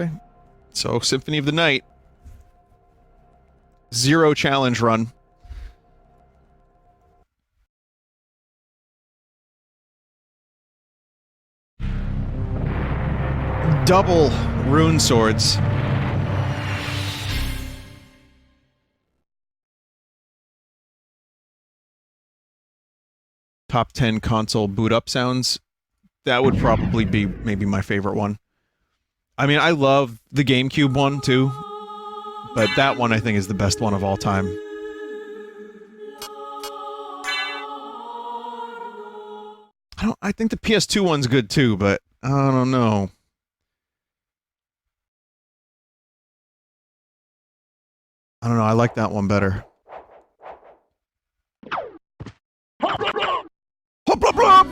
Okay. So, Symphony of the Night. 0 challenge run. Double rune swords. Top 10 console boot up sounds. That would probably be maybe my favorite one. I mean, I love the GameCube one too, but that one I think is the best one of all time. I think the PS2 one's good too, but I don't know. I don't know, I like that one better. Hop, hop, hop!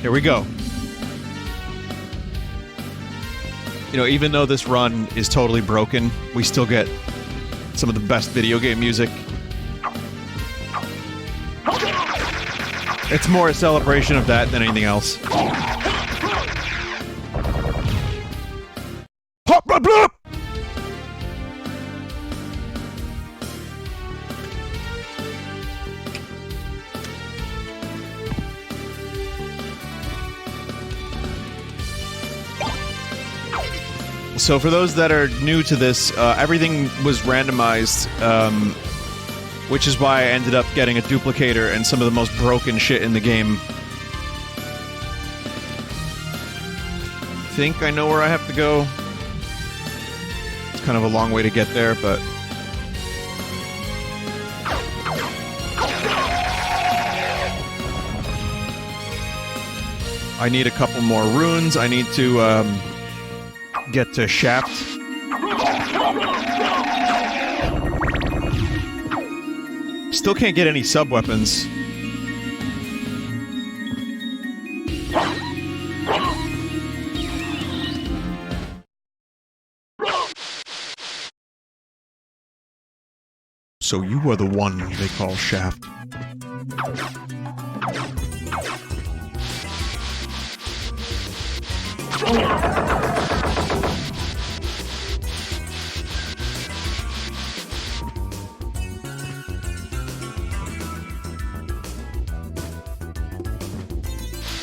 Here we go. You know, even though this run is totally broken, we still get some of the best video game music. It's more a celebration of that than anything else. Hop, blop, blop! So for those that are new to this, everything was randomized, which is why I ended up getting a duplicator and some of the most broken shit in the game. I think I know where I have to go. It's kind of a long way to get there, but... I need a couple more runes. I need to, get to Shaft. Still can't get any sub-weapons. So you are the one they call Shaft.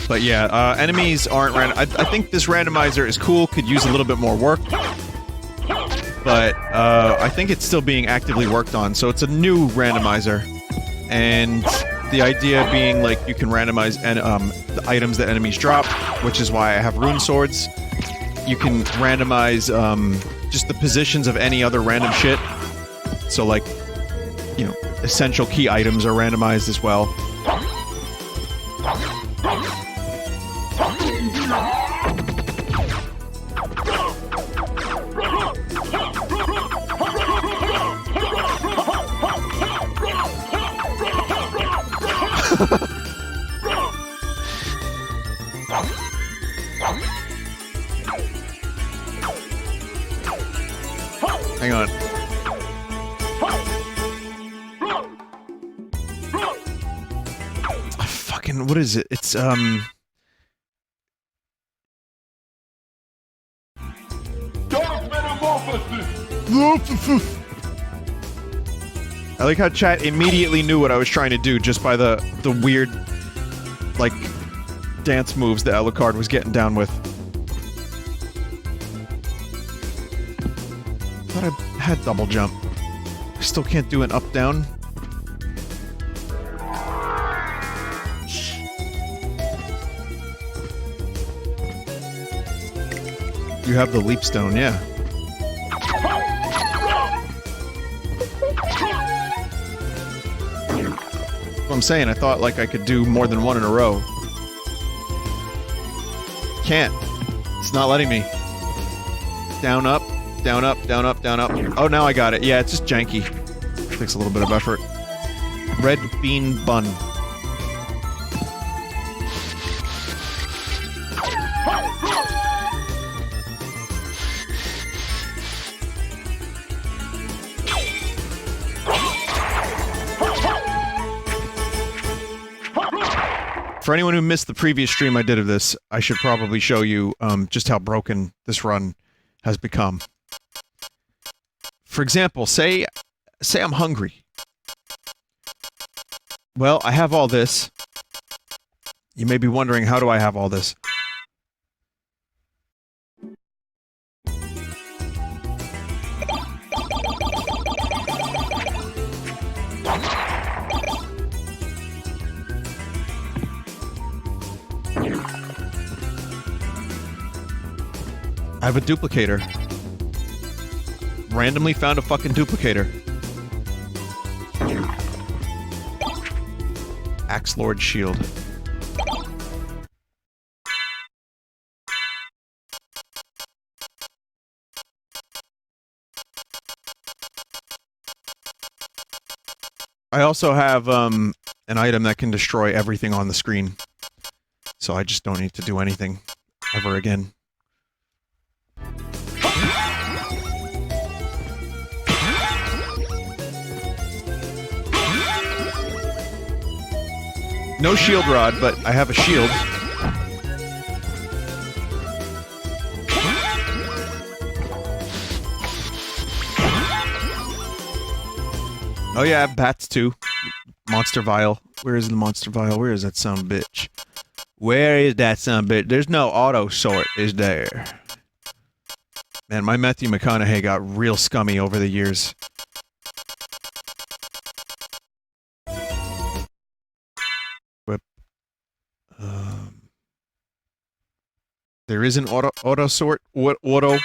But yeah, enemies aren't random. I think this randomizer is cool, could use a little bit more work. But I think it's still being actively worked on, so it's a new randomizer. And the idea being, like, you can randomize the items that enemies drop, which is why I have rune swords. You can randomize just the positions of any other random shit. So, like, you know, essential key items are randomized as well. Hang on. Fucking, what is it? It's, I like how chat immediately knew what I was trying to do just by the weird, like, dance moves that Alucard was getting down with. I thought I had double jump. I still can't do an up-down. You have the leap stone, yeah. What I'm saying, I thought like I could do more than one in a row. Can't. It's not letting me. Down, up, down, up, down, up, down, up. Oh, now I got it. Yeah, it's just janky. Takes a little bit of effort. Red bean bun. For anyone who missed the previous stream I did of this, I should probably show you just how broken this run has become. For example, say I'm hungry. Well, I have all this. You may be wondering, how do I have all this? I have a duplicator. Randomly found a fucking duplicator. Axe Lord Shield. I also have an item that can destroy everything on the screen. So I just don't need to do anything ever again. No shield rod, but I have a shield. Oh yeah, I have bats too. Monster vial. Where is the monster vial? Where is that son of a bitch? Where is that son of a bitch? There's no auto sort, is there? Man, my Matthew McConaughey got real scummy over the years. Whip. There is an auto sort. What auto?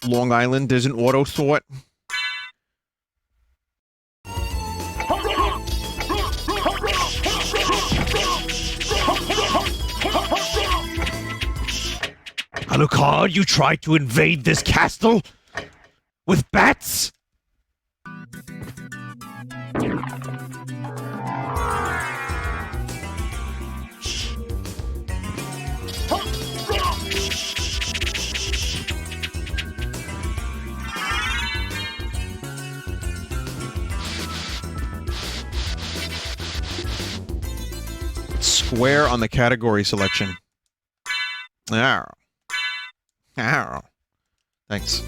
Long Island. There's an auto sort. Alucard, you tried to invade this castle? With bats? Square on the category selection. Ow. Ow. Thanks.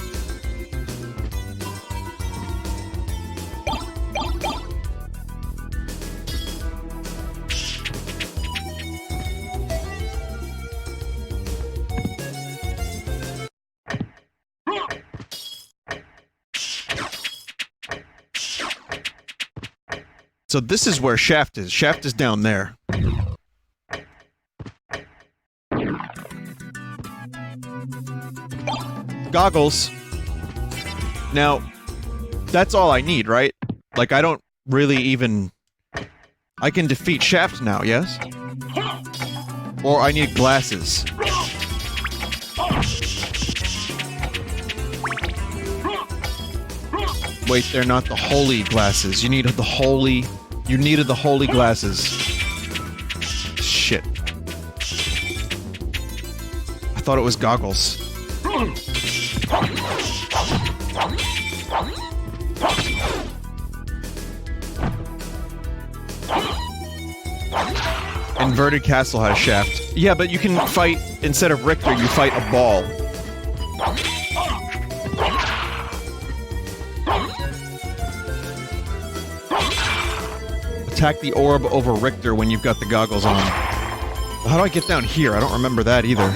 So this is where Shaft is. Shaft is down there. Goggles. Now, that's all I need, right? Like, I don't really even... I can defeat Shaft now, yes? Or I need glasses. Wait, they're not the holy glasses. You needed the holy... You needed the holy glasses. Shit. I thought it was goggles. Inverted Castle has Shaft. Yeah, but you can fight, instead of Richter, you fight a ball. Attack the orb over Richter when you've got the goggles on. How do I get down here? I don't remember that either.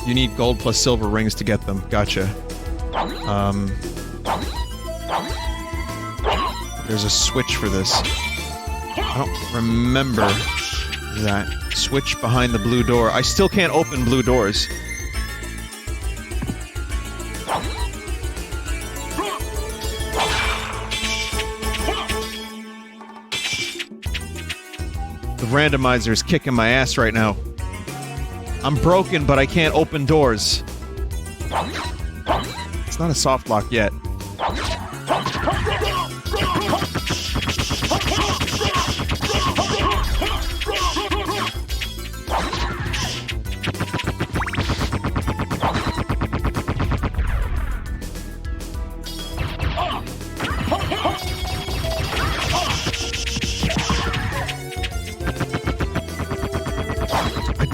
You need gold plus silver rings to get them. Gotcha. There's a switch for this. I don't remember that. Switch behind the blue door. I still can't open blue doors. The randomizer is kicking my ass right now. I'm broken, but I can't open doors. It's not a soft lock yet.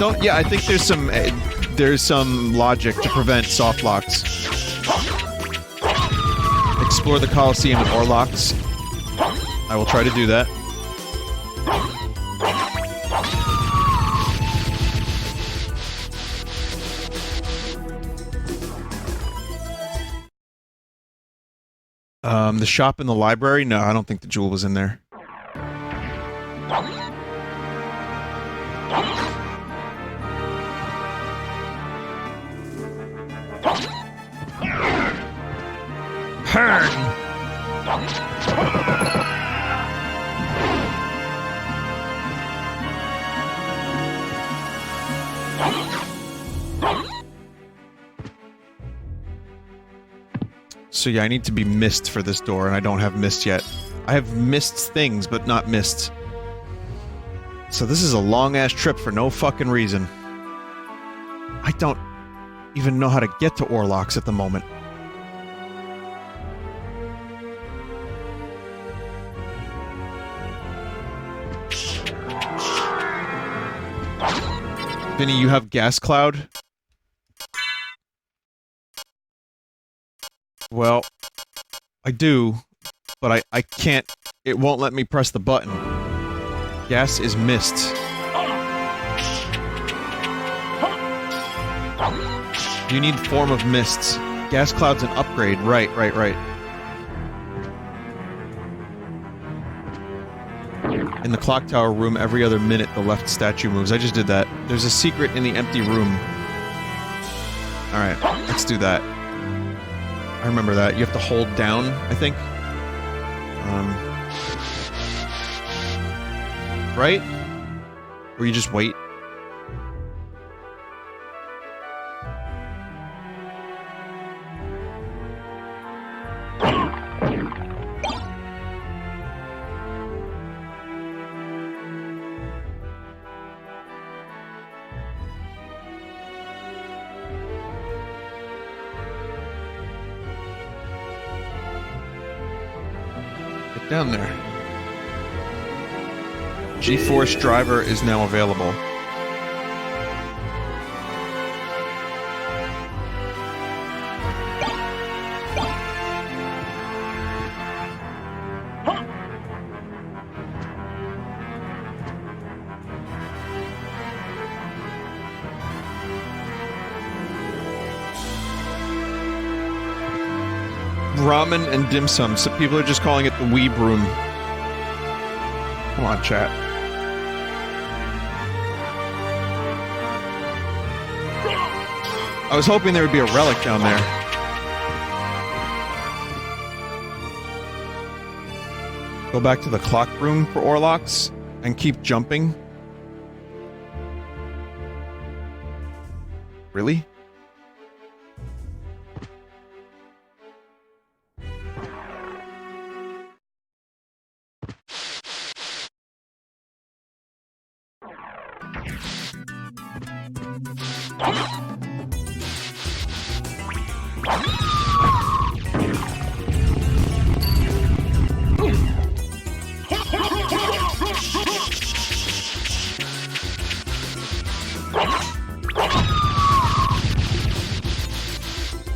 Don't. Yeah, I think there's some logic to prevent soft locks. Explore the Colosseum with Orlocks. I will try to do that. The shop in the library? No, I don't think the jewel was in there. Hern! So yeah, I need to be mist for this door, and I don't have mist yet. I have mist things, but not mist. So this is a long-ass trip for no fucking reason. I don't even know how to get to Orlocks at the moment. Vinny, you have gas cloud? Well, I do, but I can't. It won't let me press the button. Gas is mist. You need form of mists. Gas cloud's an upgrade. Right. In the clock tower room, every other minute the left statue moves. I just did that. There's a secret in the empty room. Alright, let's do that. I remember that. You have to hold down, I think. Right? Or you just wait? Down there. GeForce driver is now available. Ramen and dim sum. Some people are just calling it the weeb room. Come on, chat. I was hoping there would be a relic down there. Go back to the clock room for Orlocks and keep jumping. Really?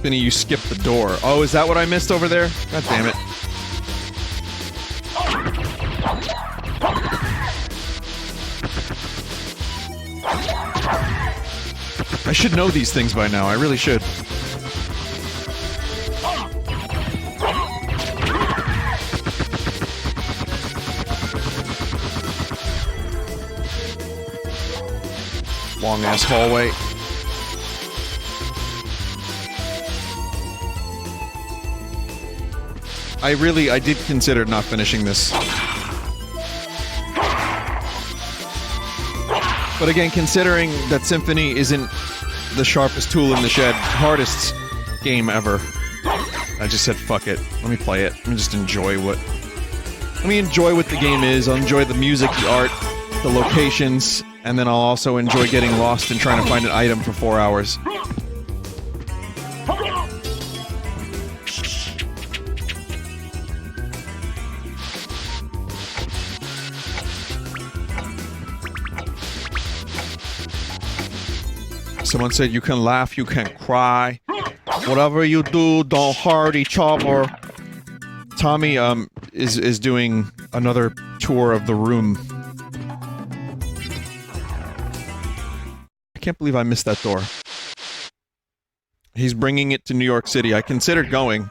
Vinny, you skipped the door. Oh, is that what I missed over there? God damn it. I should know these things by now. I really should. Long-ass hallway. I did consider not finishing this. But again, considering that Symphony isn't the sharpest tool in the shed, hardest game ever, I just said, fuck it. Let me play it. Let me just enjoy what... Let me enjoy what the game is. I'll enjoy the music, the art, the locations, and then I'll also enjoy getting lost and trying to find an item for 4 hours. Someone said you can laugh, you can cry. Whatever you do, don't hurt each other. Tommy, is doing another tour of the room. I can't believe I missed that door. He's bringing it to New York City. I considered going.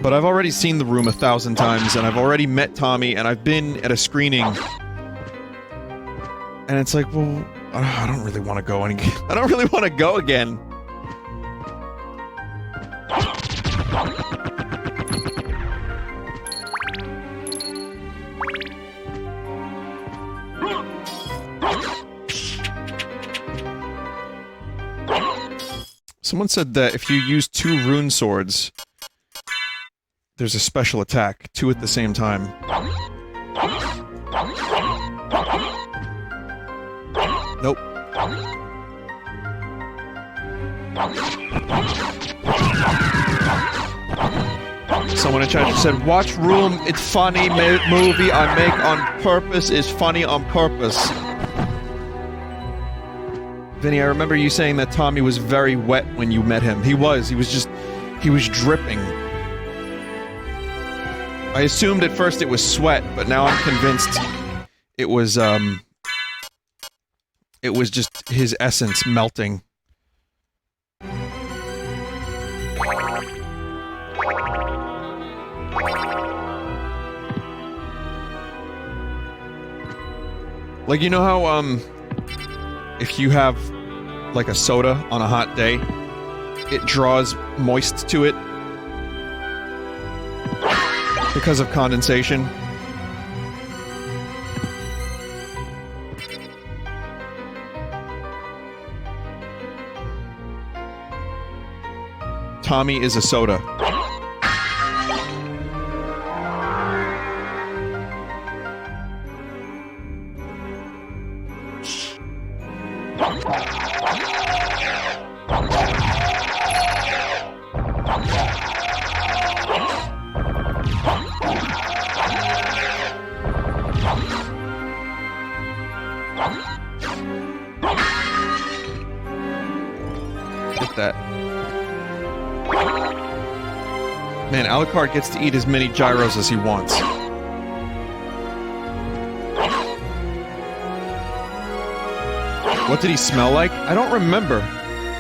But I've already seen the room 1,000 times, and I've already met Tommy, and I've been at a screening. And it's like, well, I don't really want to go again. I don't really want to go again. Someone said that if you use 2 rune swords, there's a special attack, 2 at the same time. Nope. Someone in chat said, watch Room, it's funny, movie I make on purpose is funny on purpose. Vinny, I remember you saying that Tommy was very wet when you met him. He was dripping. I assumed at first it was sweat, but now I'm convinced it was just his essence melting. Like, you know how, if you have, like, a soda on a hot day, it draws moist to it because of condensation? Tommy is a soda. Man, Alucard gets to eat as many gyros as he wants. What did he smell like? I don't remember.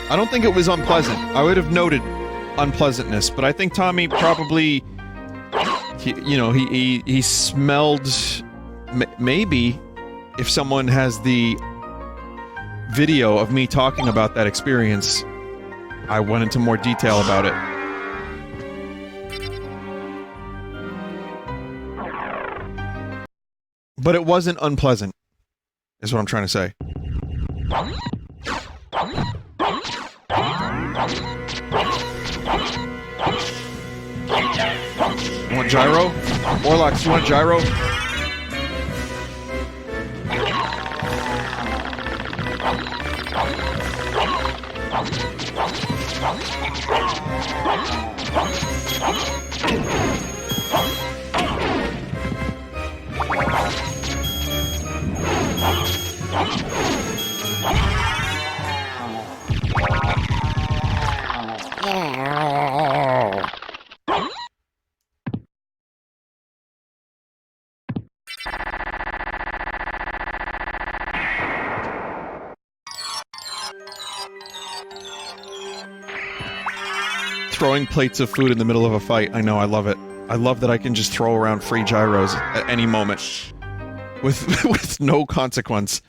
I don't think it was unpleasant. I would have noted unpleasantness, but I think Tommy probably... He smelled... maybe, if someone has the video of me talking about that experience, I went into more detail about it. But it wasn't unpleasant, is what I'm trying to say. You want gyro? Warlocks, you want gyro? Throwing plates of food in the middle of a fight. I know, I love it. I love that I can just throw around free gyros at any moment. With no consequence.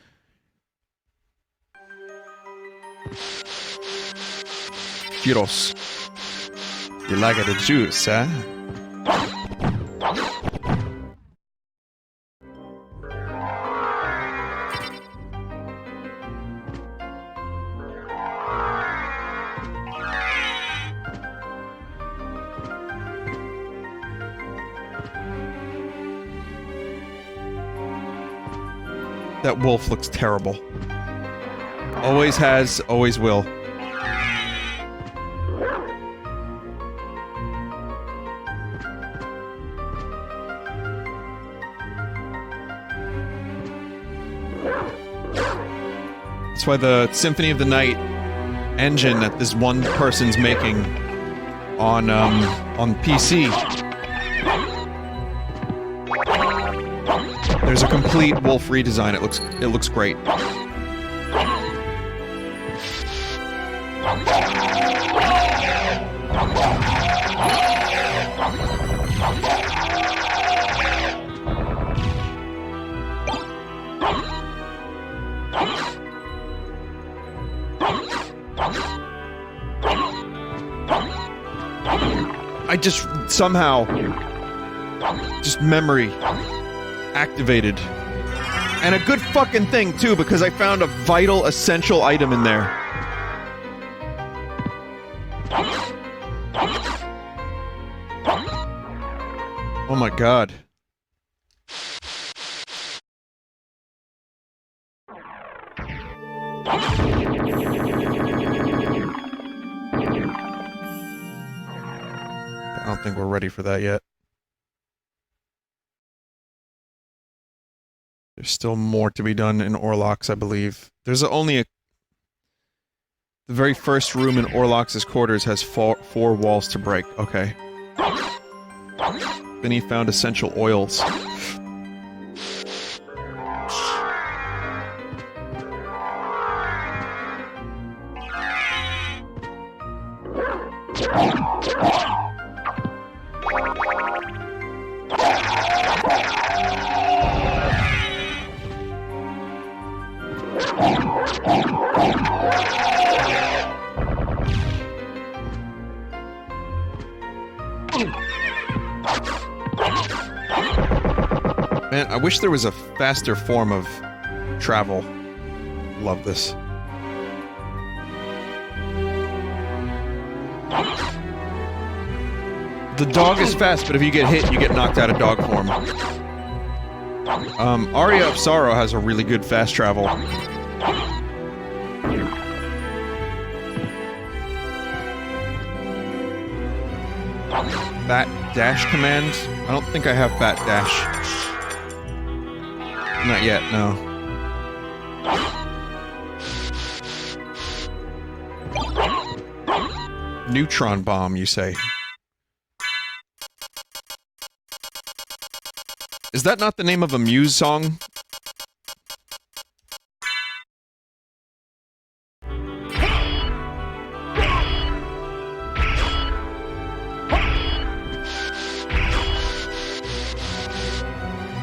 Gyros. You like the juice, huh? That wolf looks terrible. Always has, always will. That's why the Symphony of the Night engine that this one person's making on PC. There's a complete Wolf redesign. It looks great. I just somehow just memory activated. And a good fucking thing too, because I found a vital essential item in there. Oh my god. I don't think we're ready for that yet. There's still more to be done in Orlox, I believe. There's only a... The very first room in Orlox's quarters has four walls to break. Okay. Vinny found essential oils. Man, I wish there was a faster form of travel. Love this. The dog is fast, but if you get hit, you get knocked out of dog form. Aria of Sorrow has a really good fast travel. Bat dash command? I don't think I have bat dash. Not yet, no. Neutron bomb, you say? Is that not the name of a Muse song?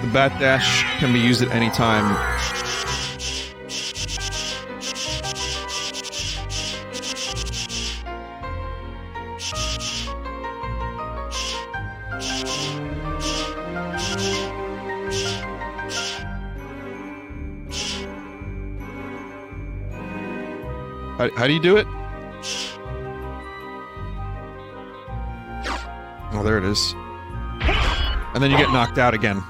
The bat dash can be used at any time. How do you do it? Oh, there it is. And then you get knocked out again.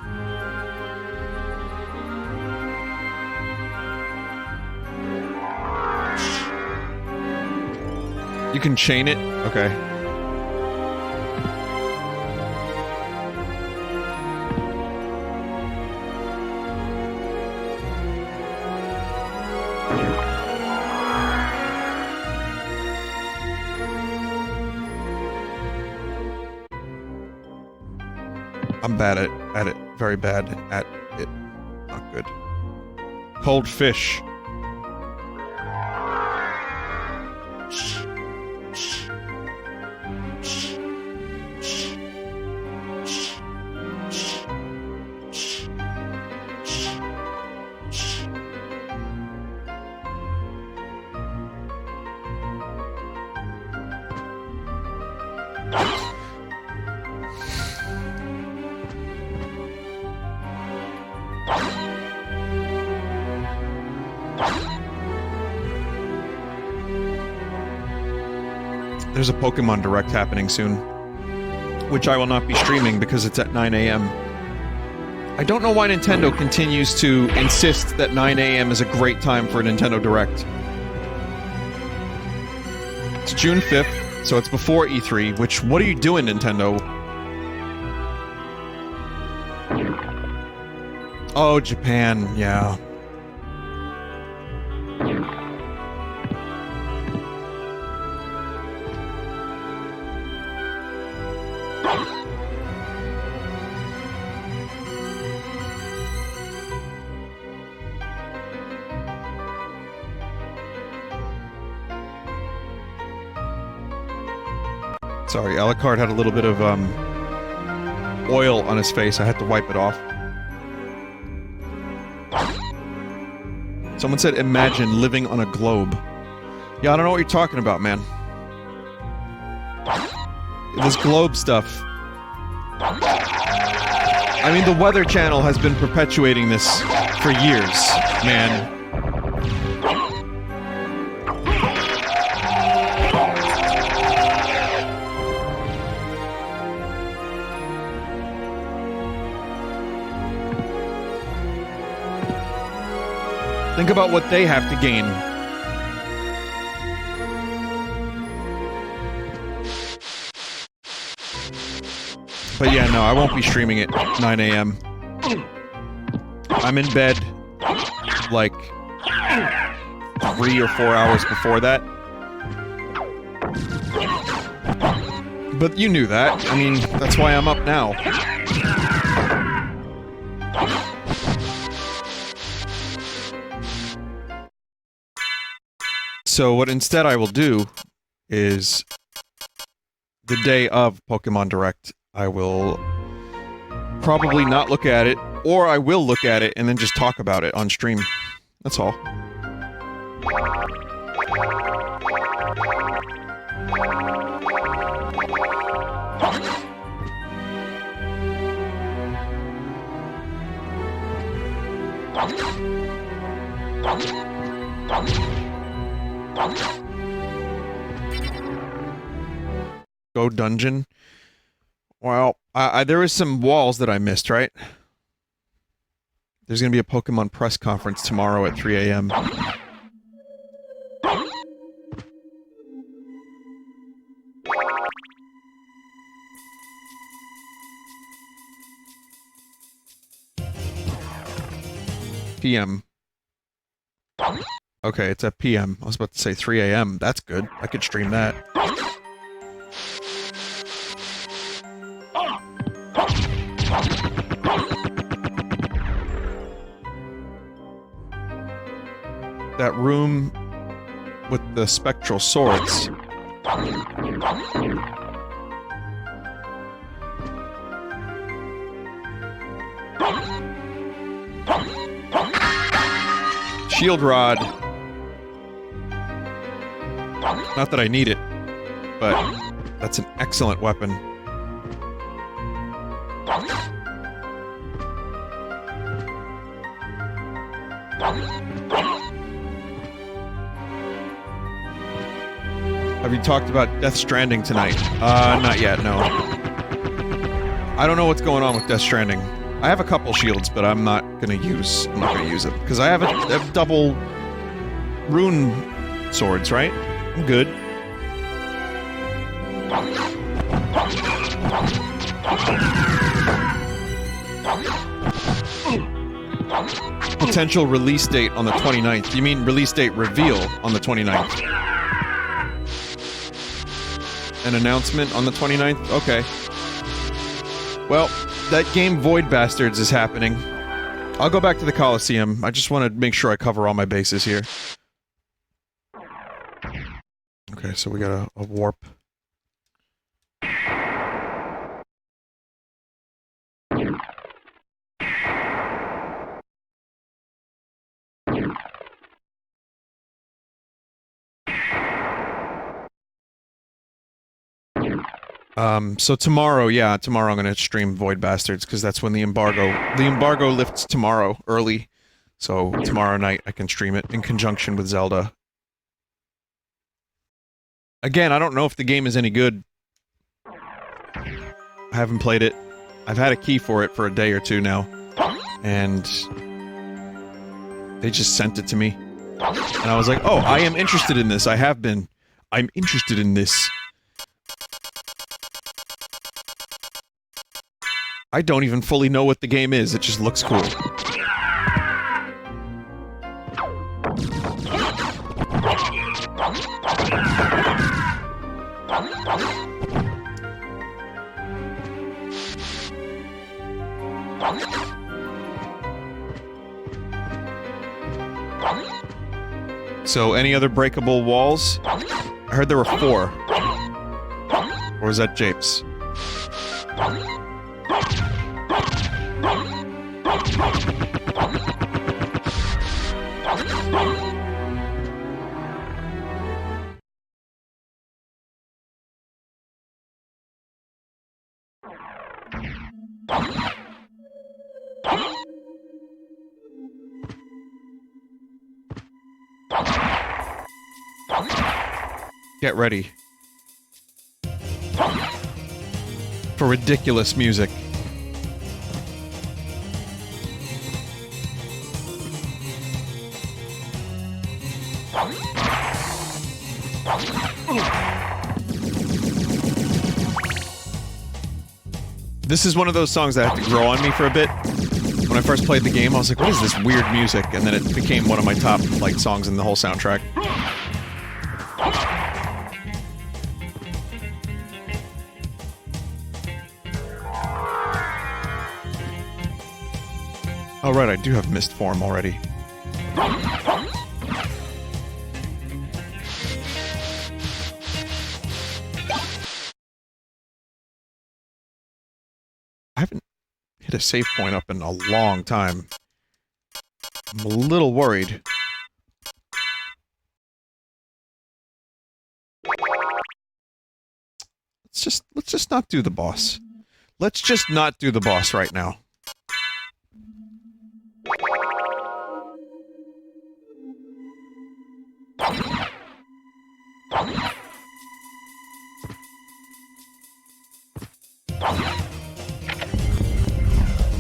You can chain it? Okay. I'm bad at it. Very bad at it. Not good. Cold fish. There's a Pokemon Direct happening soon, which I will not be streaming because it's at 9 AM. I don't know why Nintendo continues to insist that 9 AM is a great time for a Nintendo Direct. It's June 5th, so it's before E3, which, what are you doing, Nintendo? Oh, Japan, yeah. Sorry, Alucard had a little bit of, oil on his face. I had to wipe it off. Someone said, imagine living on a globe. Yeah, I don't know what you're talking about, man. This globe stuff. I mean, the Weather Channel has been perpetuating this for years, man. Think about what they have to gain. But yeah, no, I won't be streaming at 9 AM. I'm in bed, like, 3 or 4 hours before that. But you knew that. I mean, that's why I'm up now. So what instead I will do is the day of Pokemon Direct, I will probably not look at it, or I will look at it and then just talk about it on stream. That's all. Go dungeon? Well, there is some walls that I missed, right? There's gonna be a Pokemon press conference tomorrow at 3 AM. PM. Okay, it's at PM. I was about to say 3 AM. That's good. I could stream that. That room with the spectral swords. Shield Rod. Not that I need it, but that's an excellent weapon. Have you talked about Death Stranding tonight? Not yet, no. I don't know what's going on with Death Stranding. I have a couple shields, but I'm not gonna use it. Because I have double rune swords, right? I'm good. Potential release date on the 29th. You mean release date reveal on the 29th? An announcement on the 29th? Okay. Well, that game Void Bastards is happening. I'll go back to the Coliseum. I just want to make sure I cover all my bases here. Okay, so we got a warp. So tomorrow, yeah, tomorrow I'm gonna stream Void Bastards, because that's when the embargo lifts tomorrow, early. So tomorrow night I can stream it in conjunction with Zelda. Again, I don't know if the game is any good. I haven't played it. I've had a key for it for a day or two now. And they just sent it to me. And I was like, oh, I am interested in this. I have been. I'm interested in this. I don't even fully know what the game is, it just looks cool. So, any other breakable walls? I heard there were 4. Or is that Japes? Get ready for ridiculous music. This is one of those songs that had to grow on me for a bit. When I first played the game, I was like, what is this weird music? And then it became one of my top, like, songs in the whole soundtrack. Oh, right, I do have mist form already. I haven't hit a save point up in a long time. I'm a little worried. Let's just not do the boss. Let's just not do the boss right now.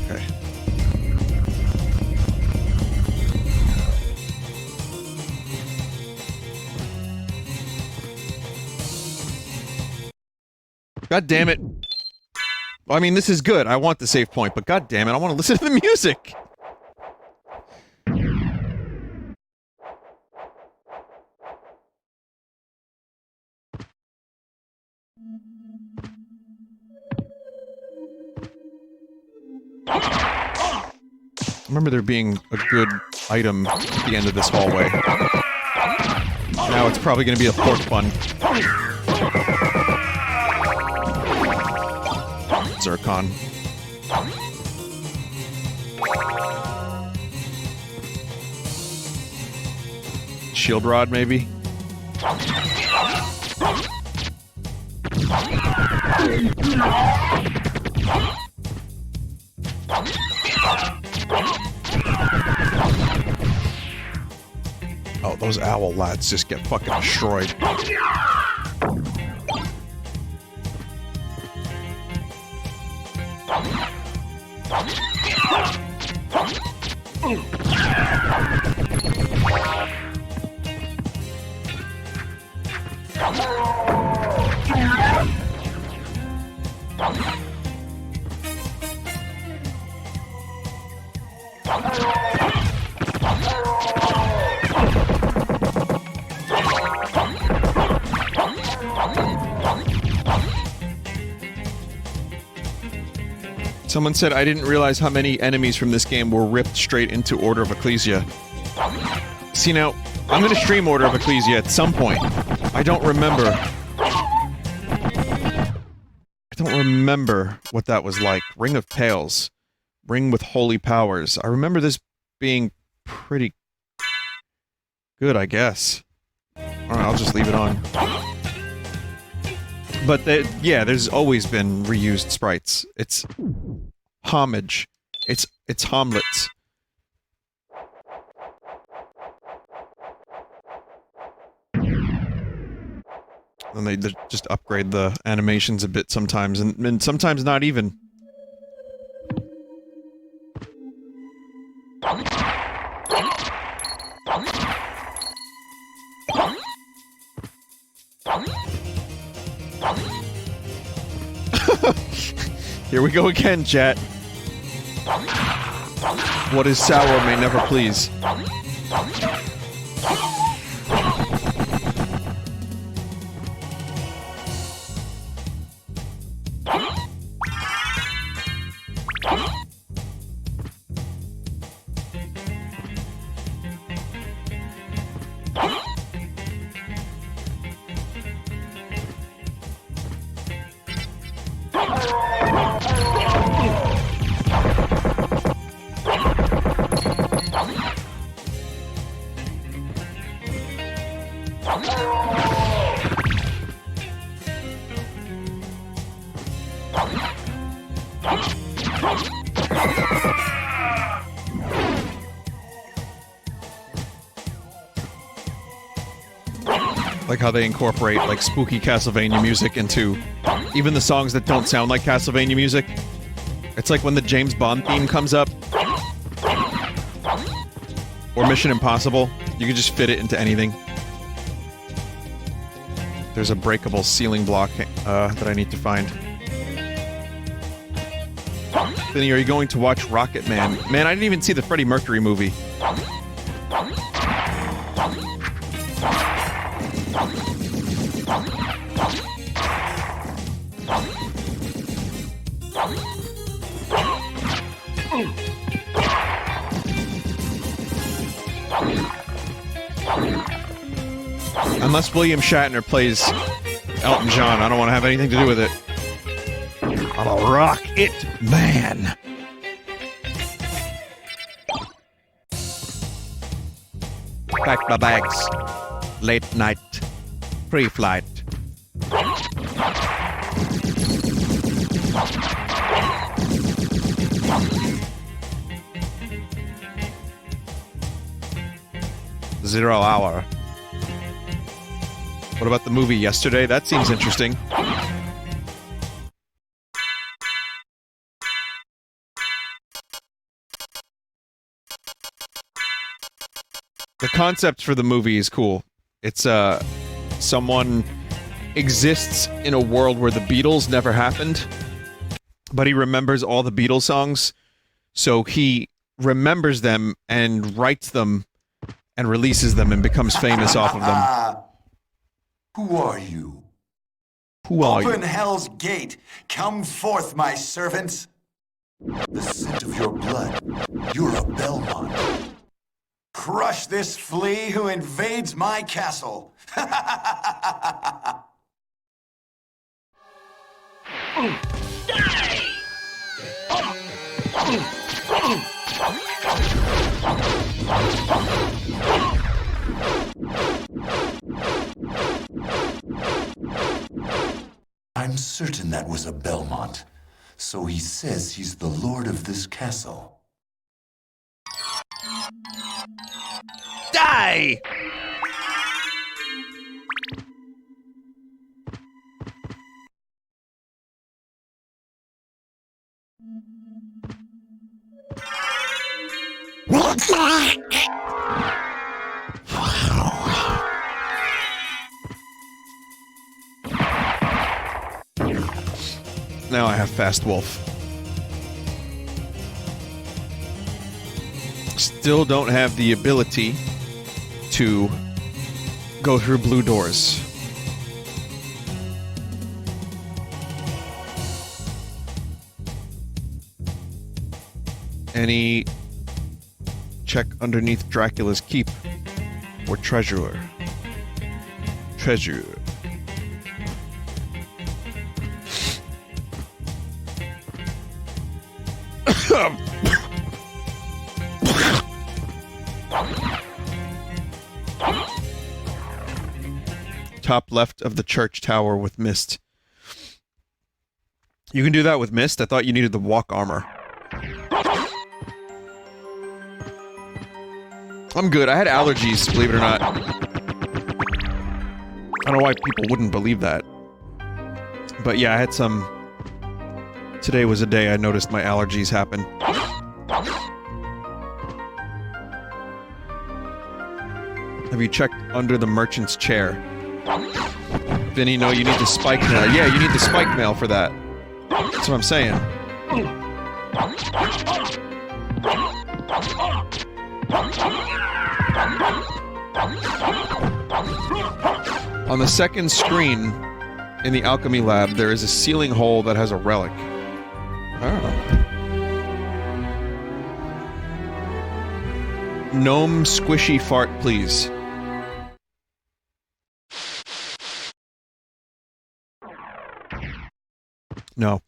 Okay. God damn it. I mean, this is good. I want the save point, but god damn it, I want to listen to the music. I remember there being a good item at the end of this hallway. Now it's probably going to be a pork bun. Zircon. Shield rod, maybe? Oh, those owl lads just get fucking destroyed. Someone said, I didn't realize how many enemies from this game were ripped straight into Order of Ecclesia. See, now, I'm gonna stream Order of Ecclesia at some point. I don't remember. I don't remember what that was like. Ring of Pails. Ring with Holy Powers. I remember this being pretty good, I guess. Alright, I'll just leave it on. But, yeah, there's always been reused sprites. It's homage. It's homlets. And they just upgrade the animations a bit sometimes, and sometimes not even. Here we go again, chat. What is sour may never please. Like how they incorporate, like, spooky Castlevania music into even the songs that don't sound like Castlevania music. It's like when the James Bond theme comes up. Or Mission Impossible. You can just fit it into anything. There's a breakable ceiling block that I need to find. Vinny, are you going to watch Rocket Man? Man, I didn't even see the Freddie Mercury movie. Unless William Shatner plays Elton John, I don't want to have anything to do with it. I'm a rocket man. Pack my bags. Late night. Pre-flight. Zero hour. What about the movie yesterday? That seems interesting. The concept for the movie is cool. It's, someone exists in a world where the Beatles never happened, but he remembers all the Beatles songs, so he remembers them and writes them and releases them and becomes famous off of them. Who are you? Who are you? Open hell's gate. Come forth, my servants. The scent of your blood. You're a Belmont. Crush this flea who invades my castle. I'm certain that was a Belmont, so he says he's the lord of this castle. Die! Now I have Fast Wolf. Still don't have the ability to go through blue doors. Any check underneath Dracula's keep or treasure. Treasure. Top left of the church tower with mist. You can do that with mist? I thought you needed the walk armor. I'm good. I had allergies, believe it or not. I don't know why people wouldn't believe that. But yeah, I had some... Today was a day I noticed my allergies happen. Have you checked under the merchant's chair? Vinny, no, you need the spike mail. Yeah, you need the spike mail for that. That's what I'm saying. On the second screen in the alchemy lab, there is a ceiling hole that has a relic. Oh. Gnome squishy fart, please. No.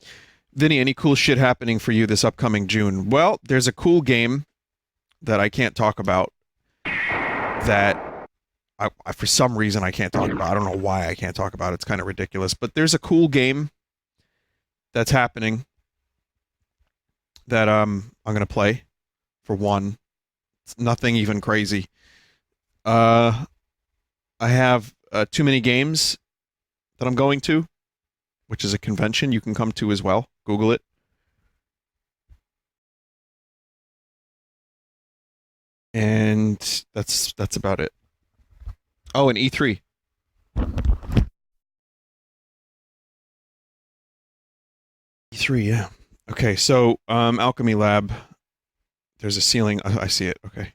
Vinny, any cool shit happening for you this upcoming June? Well, there's a cool game that I can't talk about that I for some reason I can't talk about. I don't know why I can't talk about it. It's kind of ridiculous. But there's a cool game that's happening. that I'm gonna play. For one, it's nothing even crazy. I have too many games that I'm going to, which is a convention you can come to as well. Google it. And that's about it. Oh, and E3. E3, yeah. Okay, so Alchemy Lab. There's a ceiling. I see it. Okay.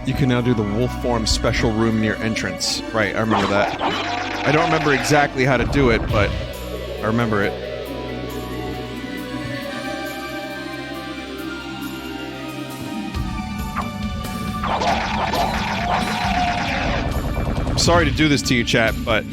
You can now do the wolf form special room near entrance. Right, I remember that. I don't remember exactly how to do it, but I remember it. I'm sorry to do this to you, chat, but...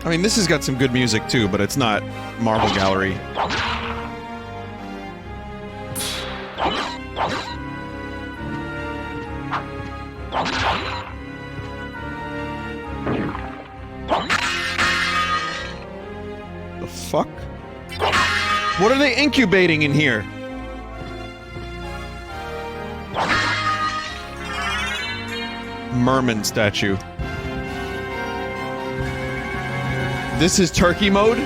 I mean, this has got some good music too, but it's not Marble Gallery. The fuck? What are they incubating in here? Merman statue. This is turkey mode?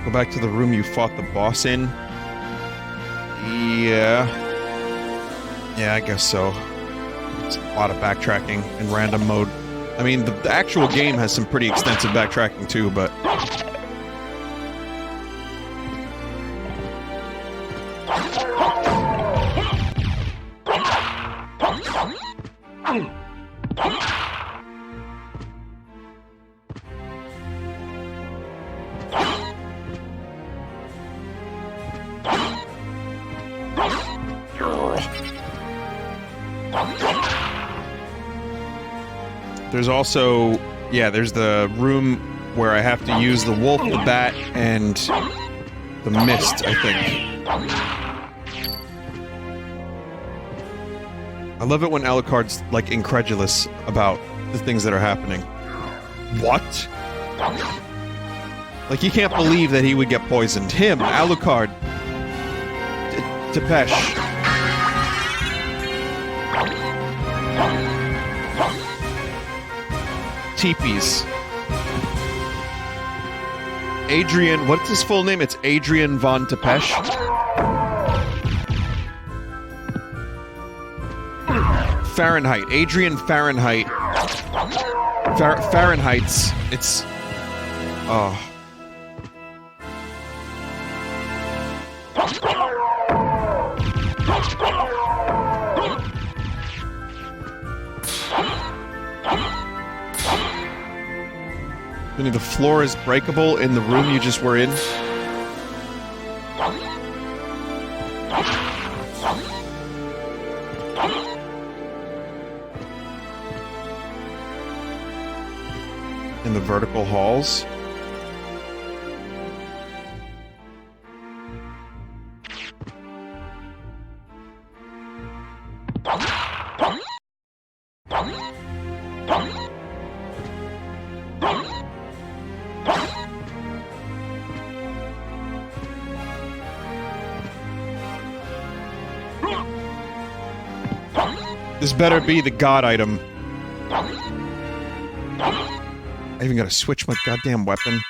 Go back to the room you fought the boss in? Yeah. Yeah, I guess so. It's a lot of backtracking in random mode. I mean, the actual game has some pretty extensive backtracking too, but... There's also, yeah, there's the room where I have to use the wolf, the bat, and the mist, I think. I love it when Alucard's, like, incredulous about the things that are happening. What? Like, he can't believe that he would get poisoned. Him, Alucard. Tepesh. Teepees. Adrian, what's his full name? It's Adrian von Tepesh. Fahrenheit. Adrian Fahrenheit. Fahrenheit's. It's... Oh. Vinny, the floor is breakable in the room you just were in. In the vertical halls. This better be the god item. I even gotta switch my goddamn weapon.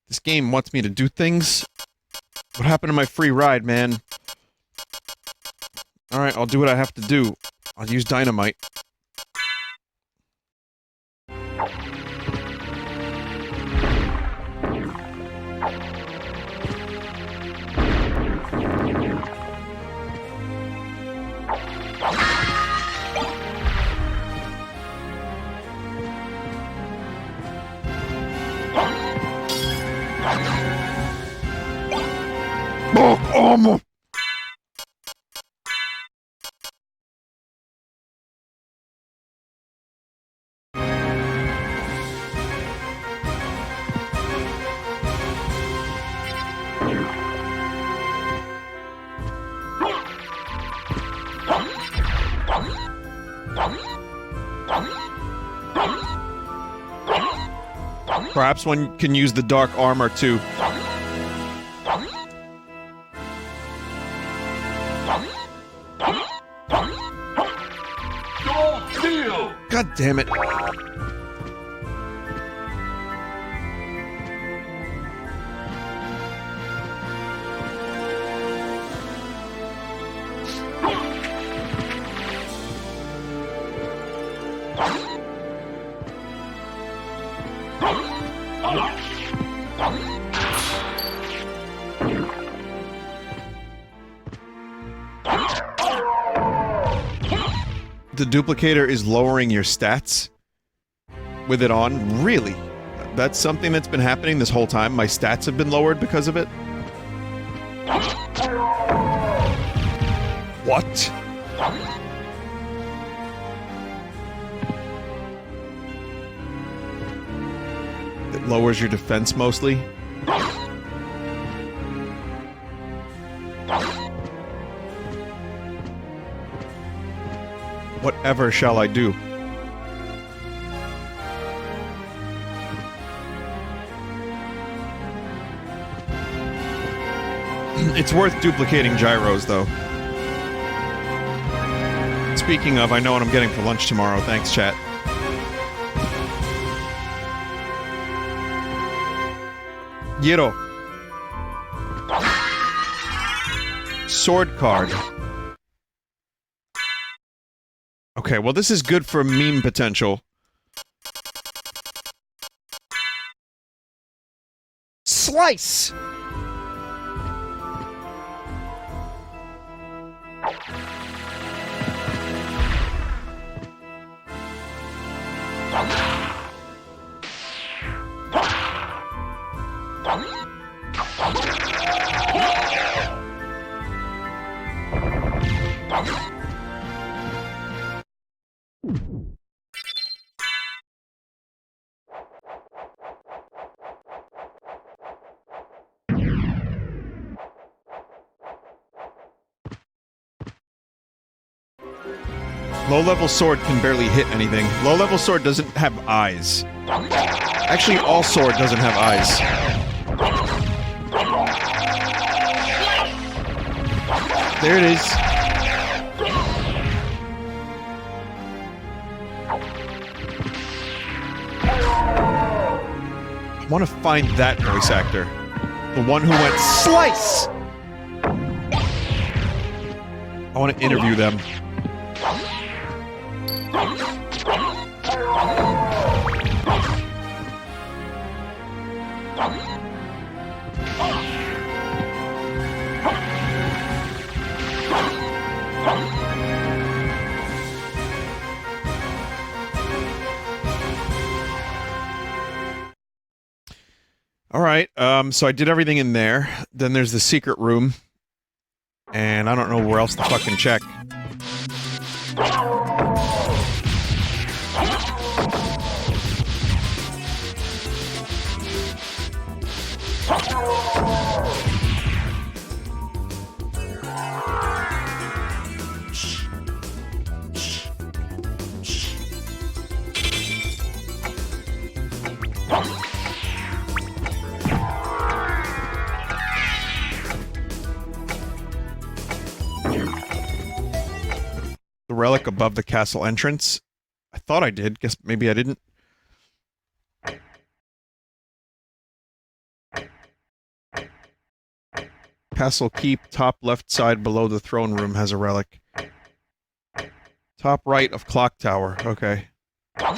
This game wants me to do things. What happened to my free ride, man? Alright, I'll do what I have to do. I'll use dynamite. Perhaps one can use the dark armor too. God damn it. The duplicator is lowering your stats with it on? Really? That's something that's been happening this whole time? My stats have been lowered because of it? What? It lowers your defense mostly? Whatever shall I do? It's worth duplicating gyros, though. Speaking of, I know what I'm getting for lunch tomorrow. Thanks, chat. Giro. Sword card. Okay, well this is good for meme potential. Slice! Low-level sword can barely hit anything. Low-level sword doesn't have eyes. Actually, all sword doesn't have eyes. There it is. I want to find that voice actor. The one who went SLICE! I want to interview them. Alright, so I did everything in there. Then there's the secret room. And I don't know where else to fucking check. The relic above the castle entrance. I thought I did. Guess maybe I didn't. Castle Keep, top left side below the throne room has a relic. Top right of clock tower. Okay. I'm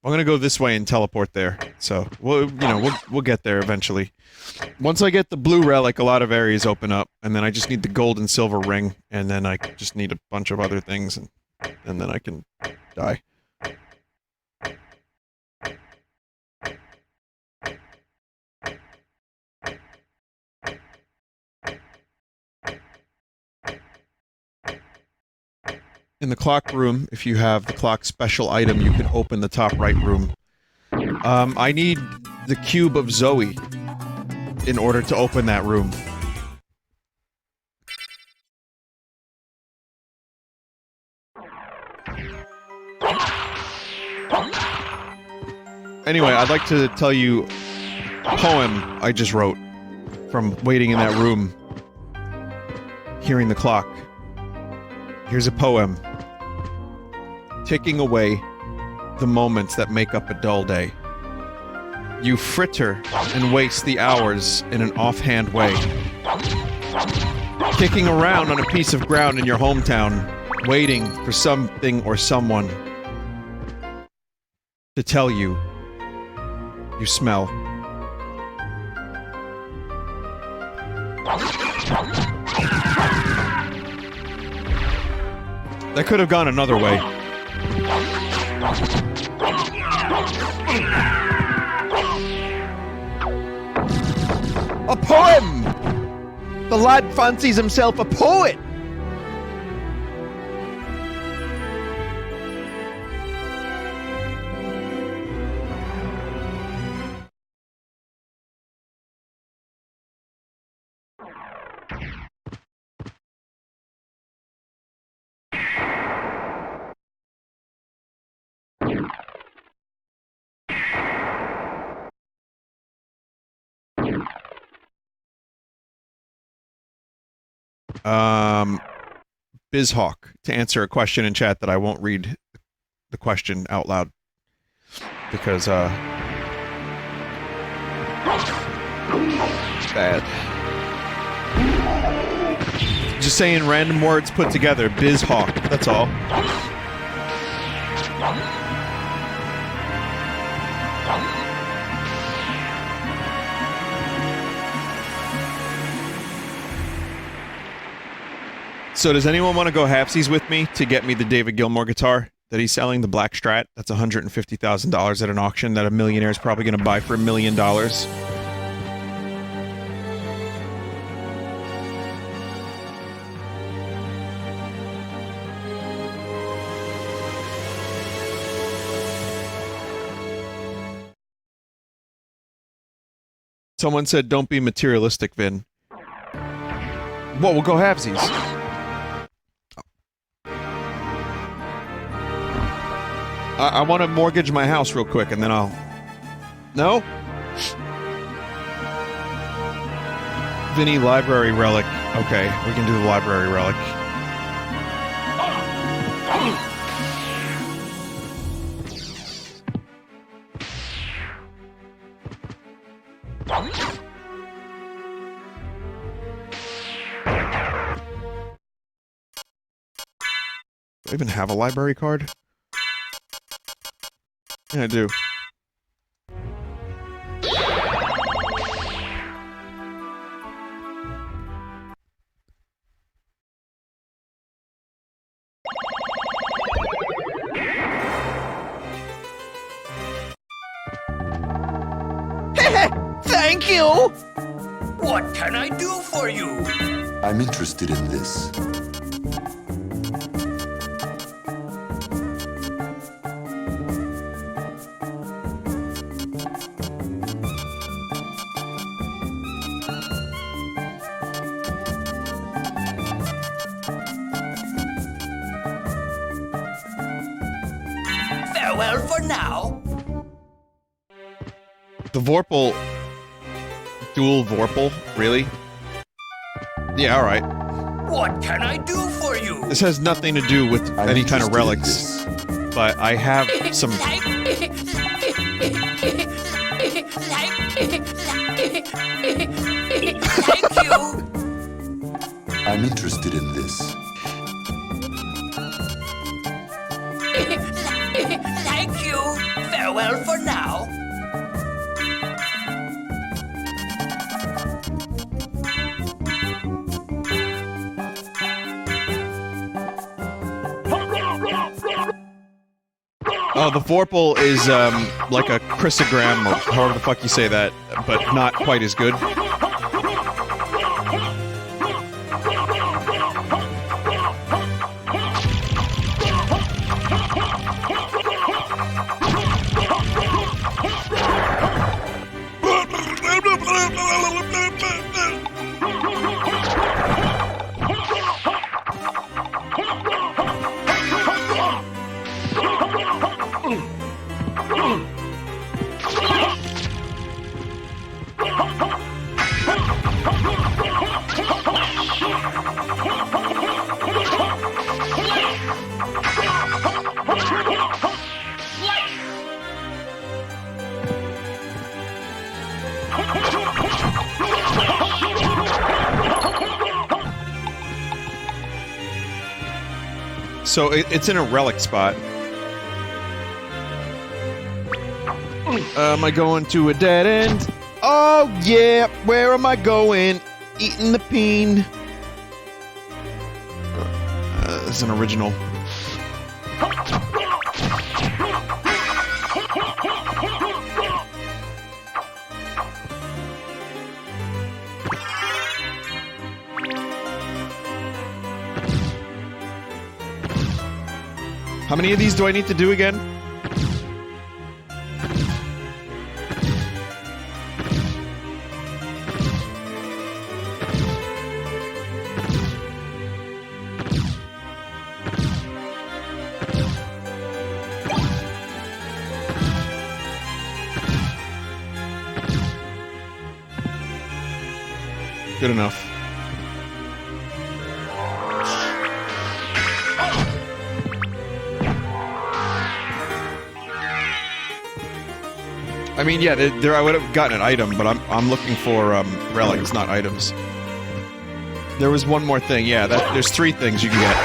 gonna go this way and teleport there. So, we'll get there eventually. Once I get the blue relic, a lot of areas open up, and then I just need the gold and silver ring, and then I just need a bunch of other things, and then I can die. In the clock room, if you have the clock special item, you can open the top right room. I need the cube of Zoe in order to open that room. Anyway, I'd like to tell you a poem I just wrote from waiting in that room, hearing the clock. Here's a poem. Ticking away the moments that make up a dull day. You fritter and waste the hours in an offhand way. Kicking around on a piece of ground in your hometown, waiting for something or someone to tell you you smell. That could have gone another way. A poem! The lad fancies himself a poet! BizHawk, to answer a question in chat that I won't read the question out loud. Because, bad. Just saying random words put together. BizHawk, that's all. So does anyone want to go halfsies with me to get me the David Gilmour guitar that he's selling, the Black Strat? That's $150,000 at an auction that a millionaire is probably going to buy for $1 million. Someone said, don't be materialistic, Vin. Well, we'll go halfsies. I want to mortgage my house real quick, and then I'll... No? Vinny, library relic. Okay, we can do the library relic. Do I even have a library card? Yeah, I do. Thank you! What can I do for you? I'm interested in this. Farewell for now. The Vorpal... Dual Vorpal? Really? Yeah, alright. What can I do for you? This has nothing to do with any kind of relics, but I have some... Thank you. I'm interested in this. Thank you. Farewell for now. Oh, the Vorpal is, like a chrysogram, or however the fuck you say that, but not quite as good. So it's in a relic spot. Am I going to a dead end? Oh yeah, where am I going? Eating the peen. It's an original. How many of these do I need to do again? Good enough. I mean, yeah, there I would have gotten an item, but I'm looking for relics, not items. There was one more thing, yeah. There's 3 things you can get.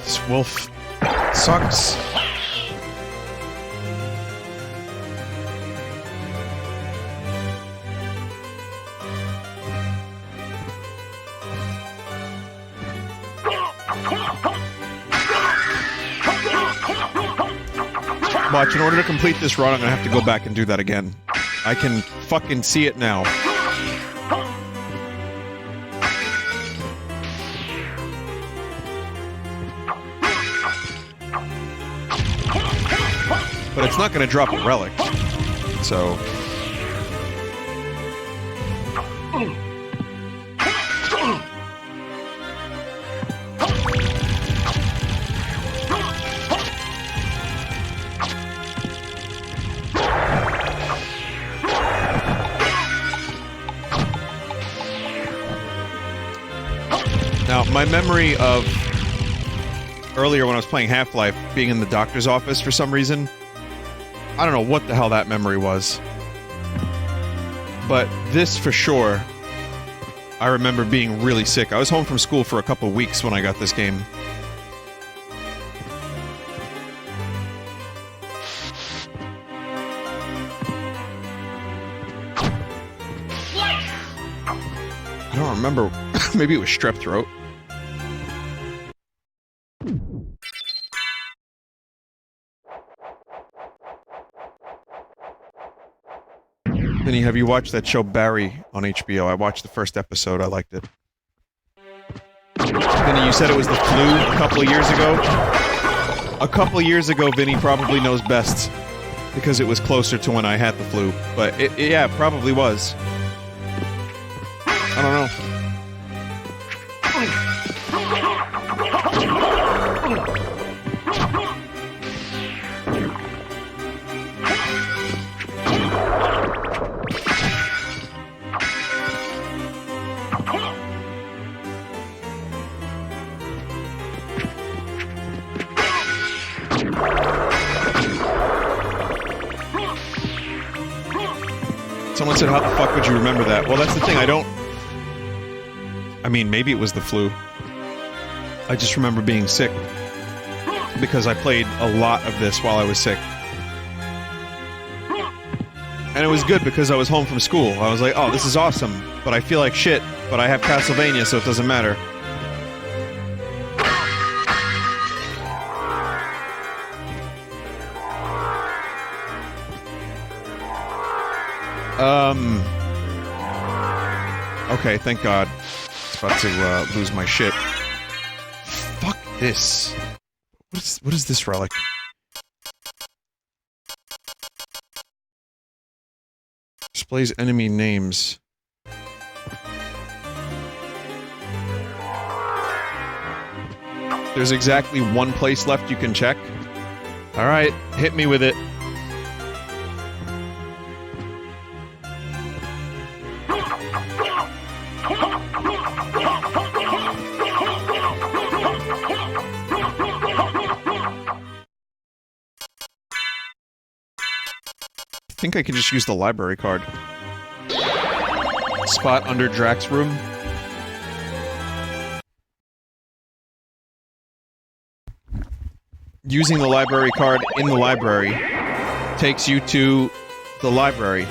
This wolf sucks. Watch, in order to complete this run, I'm gonna have to go back and do that again. I can fucking see it now. But it's not gonna drop a relic. So... Now, my memory of earlier when I was playing Half-Life, being in the doctor's office for some reason, I don't know what the hell that memory was. But this for sure, I remember being really sick. I was home from school for a couple weeks when I got this game. I don't remember. Maybe it was strep throat. Vinny, have you watched that show Barry on HBO? I watched the first episode. I liked it. Vinny, you said it was the flu a couple of years ago? A couple of years ago, Vinny probably knows best. Because it was closer to when I had the flu. But, yeah, it probably was. I don't know. Someone said, how the fuck would you remember that? Well, that's the thing, I don't... I mean, maybe it was the flu. I just remember being sick. Because I played a lot of this while I was sick. And it was good because I was home from school. I was like, oh, this is awesome. But I feel like shit, but I have Castlevania, so it doesn't matter. Okay, thank God. I was about to, lose my shit. Fuck this. What is this relic? Displays enemy names. There's exactly one place left you can check. Alright, hit me with it. I think I can just use the library card. Spot under Drax's room. Using the library card in the library takes you to the library.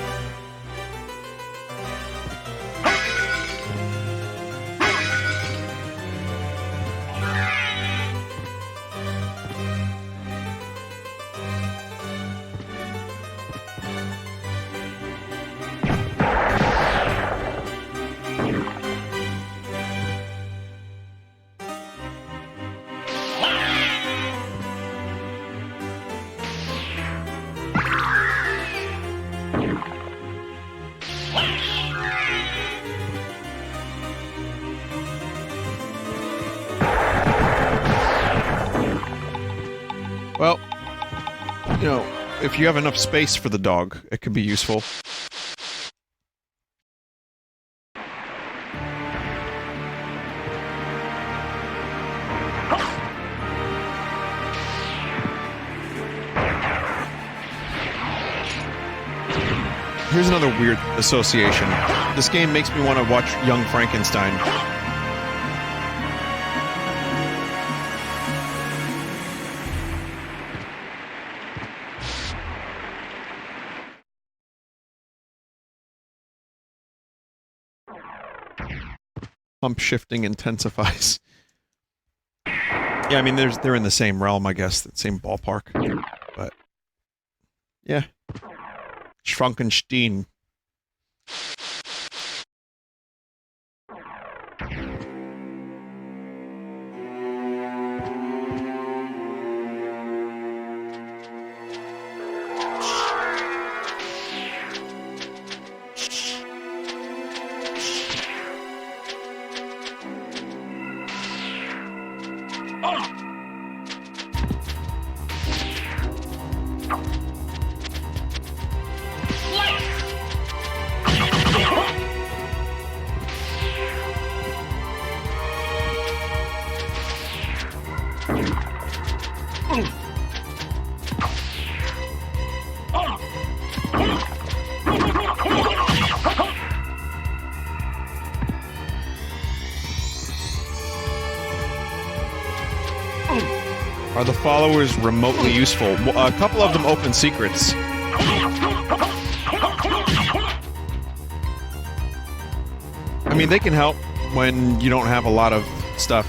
Well, you know, if you have enough space for the dog, it could be useful. Here's another weird association. This game makes me want to watch Young Frankenstein. Pump shifting intensifies. Yeah, I mean, they're in the same realm, I guess, the same ballpark. But yeah, Frankenstein. Are the followers remotely useful? A couple of them open secrets. I mean, they can help when you don't have a lot of stuff.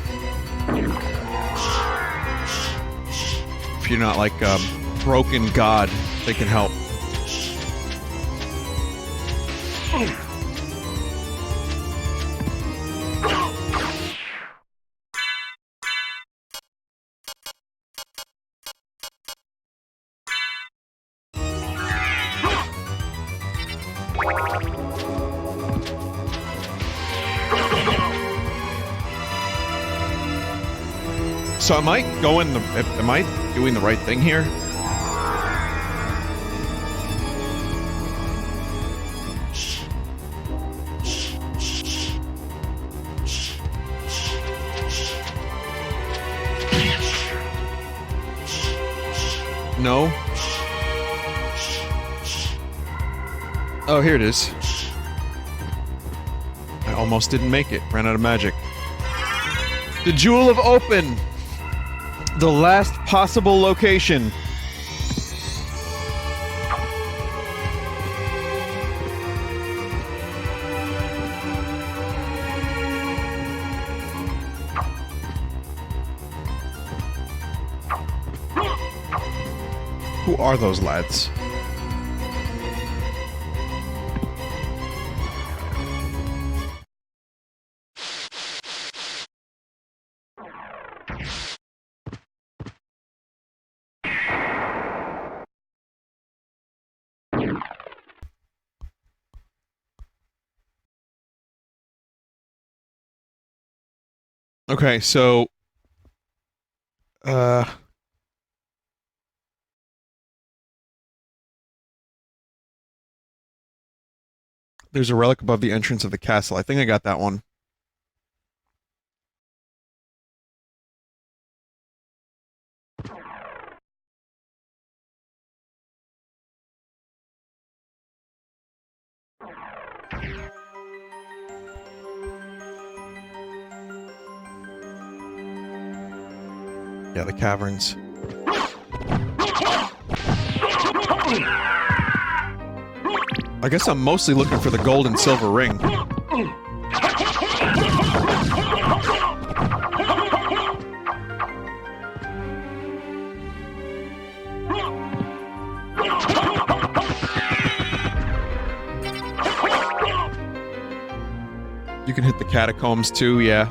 If you're not like a broken god, they can help. So am I going the... am I doing the right thing here? No? Oh, here it is. I almost didn't make it. Ran out of magic. The Jewel of Open! The last possible location. Who are those lads? Okay, so there's a relic above the entrance of the castle. I think I got that one. Yeah, the caverns. I guess I'm mostly looking for the gold and silver ring. You can hit the catacombs too, yeah.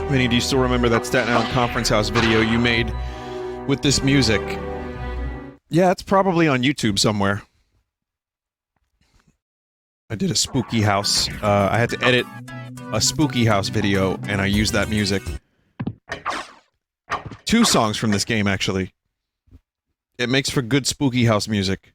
Vinny, do you still remember that Staten Island Conference House video you made with this music? Yeah, it's probably on YouTube somewhere. I did a spooky house. I had to edit a spooky house video, and I used that music. 2 songs from this game, actually. It makes for good spooky house music.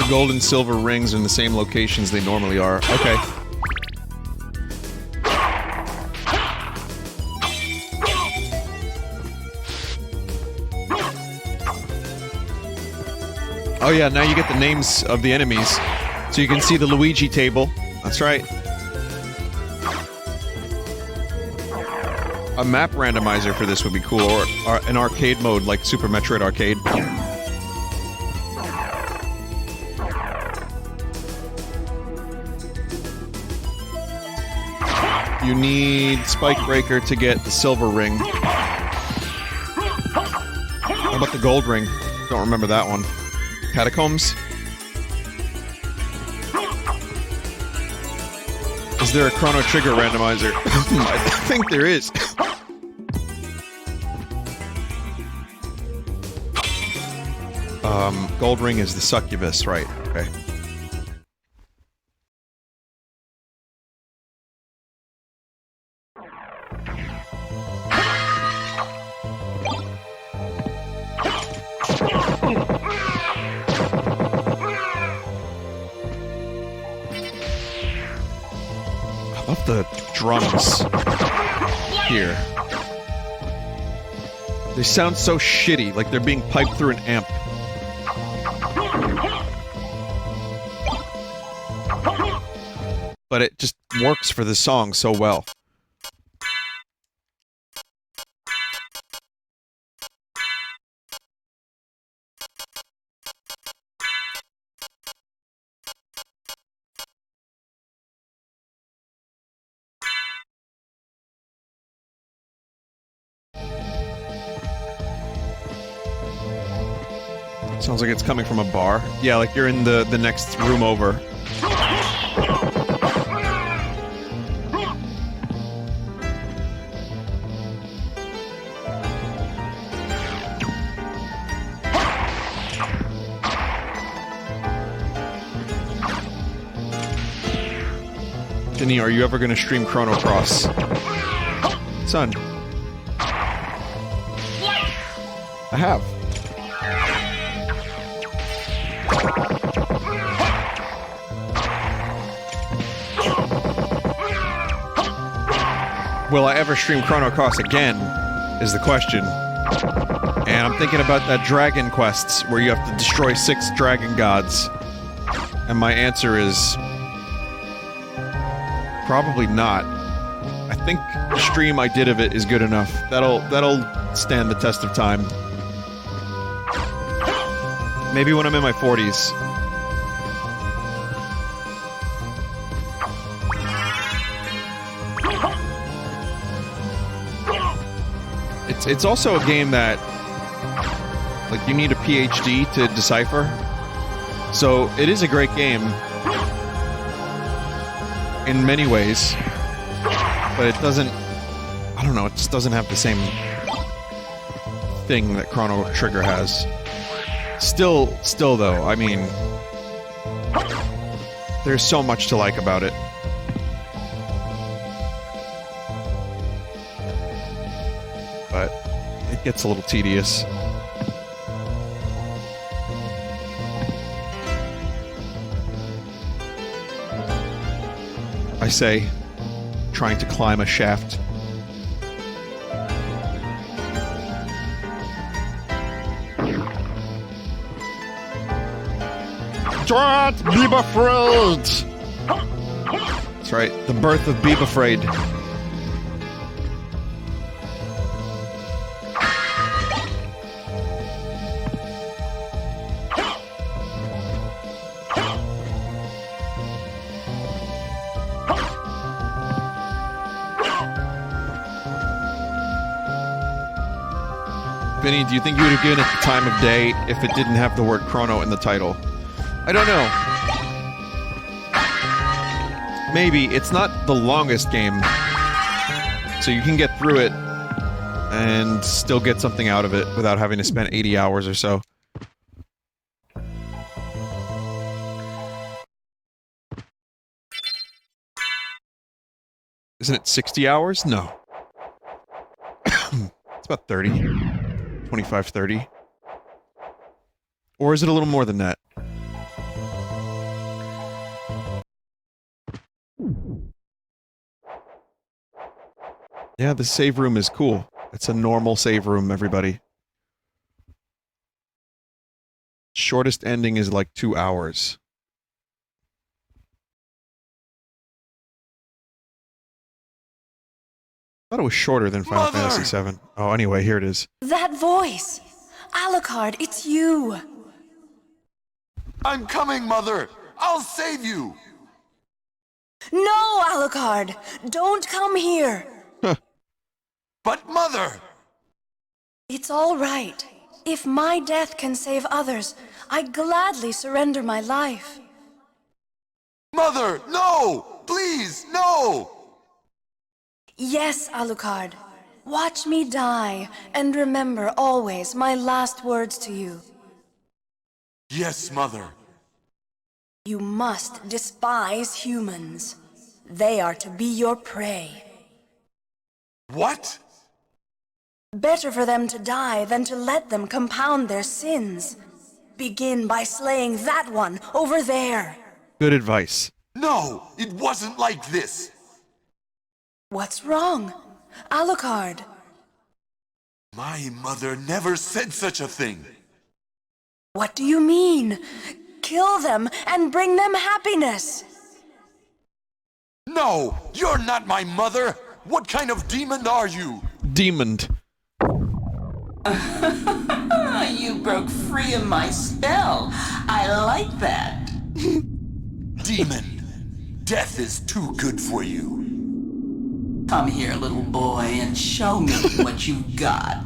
Gold and silver rings are in the same locations they normally are. Okay. Oh yeah, now you get the names of the enemies. So you can see the Luigi table. That's right. A map randomizer for this would be cool, or an arcade mode like Super Metroid Arcade. You need Spike Breaker to get the silver ring. How about the gold ring? Don't remember that one. Catacombs? Is there a Chrono Trigger randomizer? I think there is. Gold ring is the succubus, right? Okay. The drums here. They sound so shitty, like they're being piped through an amp. But it just works for the song so well. Sounds like it's coming from a bar. Yeah, like you're in the next room over. Vinny, are you ever gonna stream Chrono Cross? Son. I have. Will I ever stream Chrono Cross again, is the question. And I'm thinking about that dragon quests, where you have to destroy 6 dragon gods. And my answer is... probably not. I think the stream I did of it is good enough. That'll stand the test of time. Maybe when I'm in my 40s. It's also a game that, like, you need a PhD to decipher. So, it is a great game. In many ways. But it doesn't... I don't know, it just doesn't have the same thing that Chrono Trigger has. Still though, I mean... there's so much to like about it. But it gets a little tedious. I say, trying to climb a shaft. Don't be afraid! That's right, the birth of Be Afraid. Vinny, do you think you would have given it the time of day if it didn't have the word Chrono in the title? I don't know. Maybe. It's not the longest game. So you can get through it and still get something out of it without having to spend 80 hours or so. Isn't it 60 hours? No. It's about 30. 25, 30. Or is it a little more than that? Yeah, the save room is cool. It's a normal save room, everybody. Shortest ending is like 2 hours. I thought it was shorter than Final Fantasy VII. Oh, anyway, here it is. That voice! Alucard, it's you! I'm coming, Mother! I'll save you! No, Alucard! Don't come here! But, Mother! It's all right. If my death can save others, I gladly surrender my life. Mother, no! Please, no! Yes, Alucard. Watch me die, and remember always my last words to you. Yes, Mother. You must despise humans. They are to be your prey. What? Better for them to die than to let them compound their sins. Begin by slaying that one over there. Good advice. No, it wasn't like this. What's wrong? Alucard. My mother never said such a thing. What do you mean? Kill them and bring them happiness. No, you're not my mother. What kind of demon are you? Demoned. You broke free of my spell. I like that. Demon, death is too good for you. Come here, little boy, and show me what you've got.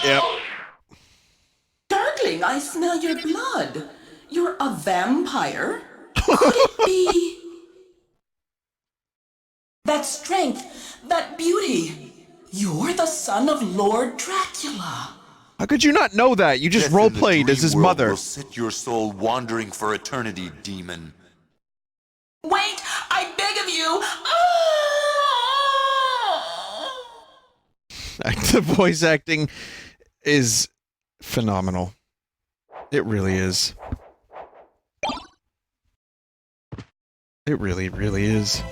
Yep. Darkling, I smell your blood. You're a vampire? Could it be? That strength, that beauty. You're the son of Lord Dracula. How could you not know that? You just Death in the roleplayed as dream his world mother. will set your soul wandering for eternity, demon. Wait, I beg of you! The voice acting is phenomenal. It really is. It really, really is.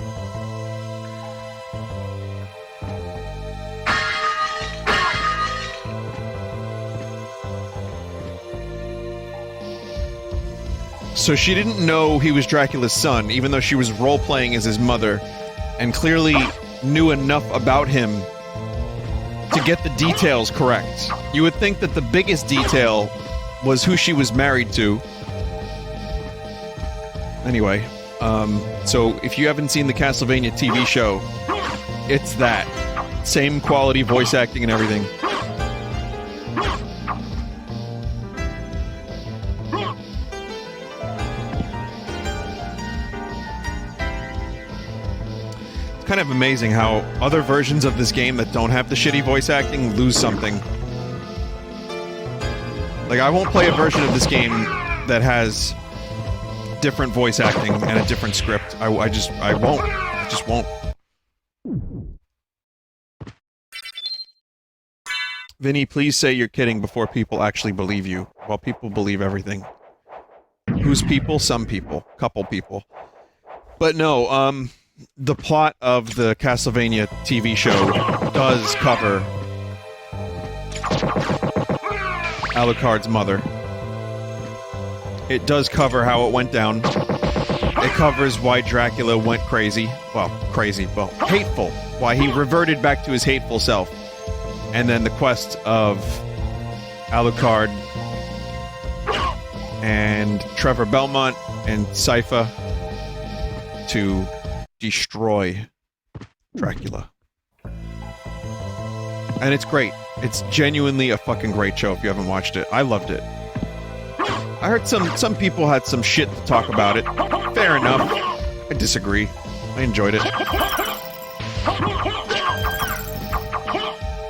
So she didn't know he was Dracula's son, even though she was role-playing as his mother, and clearly knew enough about him to get the details correct. You would think that the biggest detail was who she was married to. Anyway, so if you haven't seen the Castlevania TV show, it's that. Same quality voice acting and everything. Kind of amazing how other versions of this game that don't have the shitty voice acting lose something. Like, I won't play a version of this game that has different voice acting and a different script. I won't. I just won't. Vinny, please say you're kidding before people actually believe you. Well, people believe everything. Whose people? Some people. Couple people. But no, the plot of the Castlevania TV show does cover Alucard's mother. It does cover how it went down. It covers why Dracula went crazy. Well, hateful. Why he reverted back to his hateful self. And then the quest of Alucard and Trevor Belmont and Sypha to destroy Dracula. And it's great. It's genuinely a fucking great show if you haven't watched it. I loved it. I heard some people had some shit to talk about it. Fair enough. I disagree. I enjoyed it.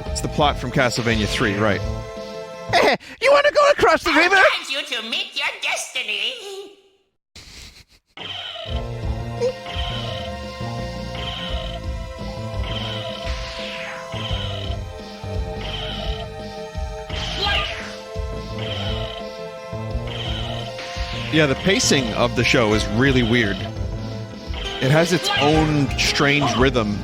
It's the plot from Castlevania 3, right? Hey, you want to go across the river? I want you to meet your destiny. Yeah, the pacing of the show is really weird. It has its own strange rhythm.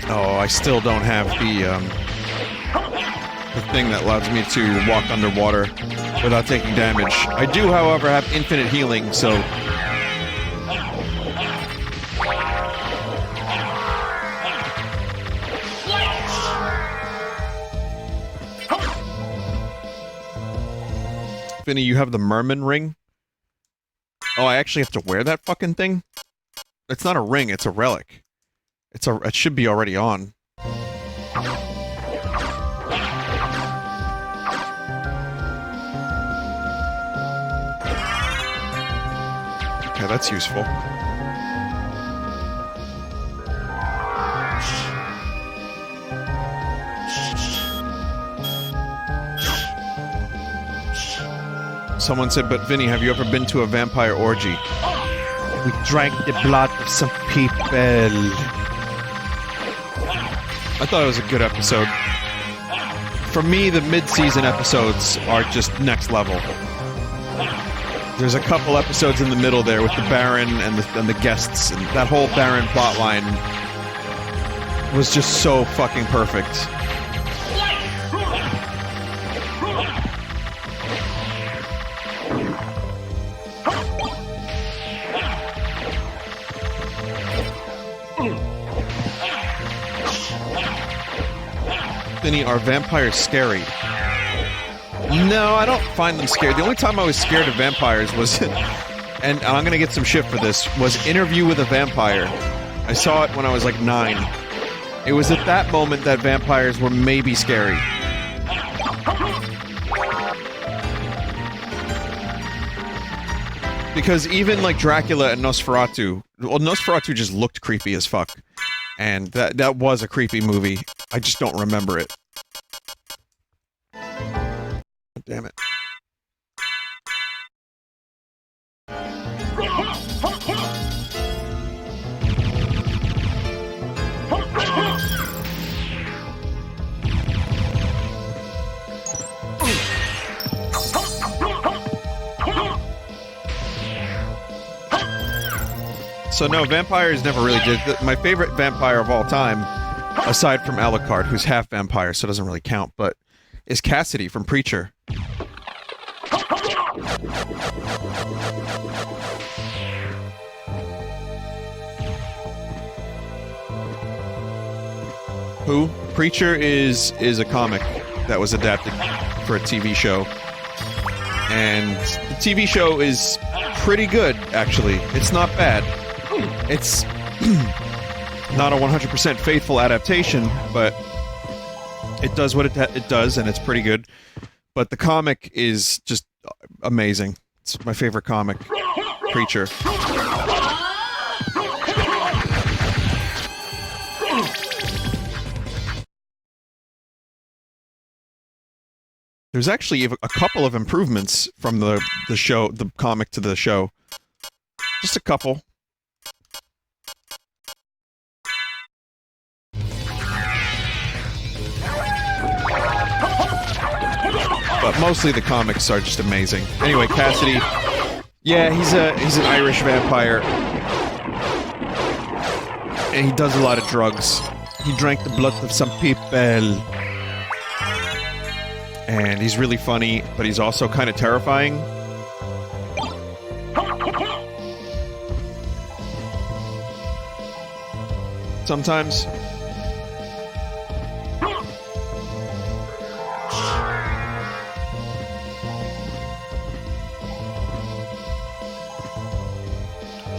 Oh, I still don't have the thing that allows me to walk underwater without taking damage. I do, however, have infinite healing, so... Vinny, you have the Merman ring? Oh, I actually have to wear that fucking thing? It's not a ring, it's a relic. It should be already on. Okay, that's useful. Someone said, but Vinny, have you ever been to a vampire orgy? We drank the blood of some people. I thought it was a good episode. For me, the mid-season episodes are just next level. There's a couple episodes in the middle there with the Baron and the guests, and that whole Baron plotline was just so fucking perfect. Vinny, are vampires scary? No, I don't find them scary. The only time I was scared of vampires was, and I'm gonna get some shit for this, was Interview with a Vampire. I saw it when I was like 9. It was at that moment that vampires were maybe scary. Because even like Dracula and Nosferatu, well, Nosferatu just looked creepy as fuck. And that was a creepy movie. I just don't remember it. Damn it. So no, vampires never really did. My favorite vampire of all time, aside from Alucard, who's half vampire, so it doesn't really count, but is Cassidy from Preacher. Who? Preacher is a comic that was adapted for a TV show. And the TV show is pretty good, actually. It's not bad. It's not a 100% faithful adaptation, but it does what it does, and it's pretty good. But the comic is just amazing. It's my favorite comic, Preacher. There's actually a couple of improvements from the show, the comic to the show. Just a couple. But mostly the comics are just amazing. Anyway, Cassidy, yeah, he's an Irish vampire, and he does a lot of drugs. He drank the blood of some people. And he's really funny, but he's also kind of terrifying. Sometimes.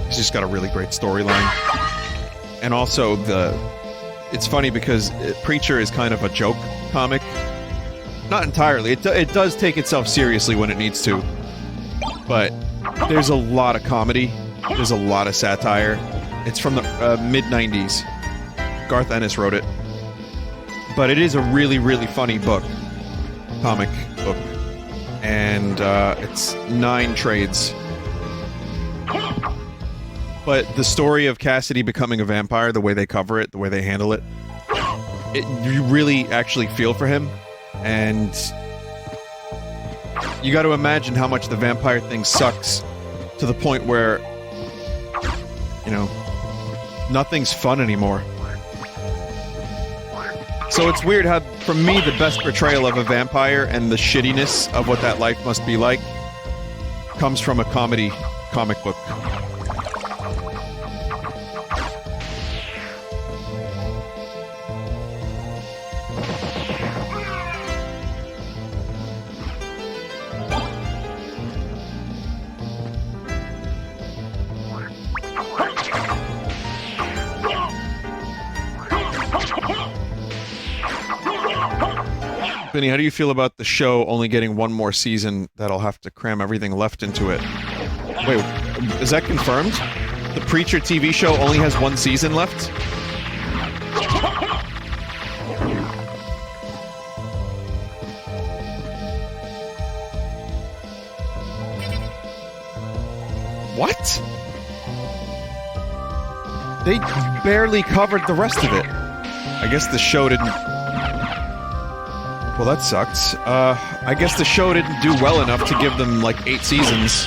He's just got a really great storyline. And also it's funny because Preacher is kind of a joke comic. Not entirely. It does take itself seriously when it needs to. But there's a lot of comedy. There's a lot of satire. It's from the mid-90s. Garth Ennis wrote it. But it is a really, really funny book. Comic book. And it's 9 trades. But the story of Cassidy becoming a vampire, the way they cover it, the way they handle it, you really actually feel for him. And you got to imagine how much the vampire thing sucks to the point where, you know, nothing's fun anymore. So it's weird how, for me, the best portrayal of a vampire and the shittiness of what that life must be like comes from a comedy comic book. Vinny, how do you feel about the show only getting 1 more season that'll have to cram everything left into it? Wait, is that confirmed? The Preacher TV show only has 1 season left? What? They barely covered the rest of it. I guess the show didn't... Well, that sucks. I guess the show didn't do well enough to give them, like, 8 seasons.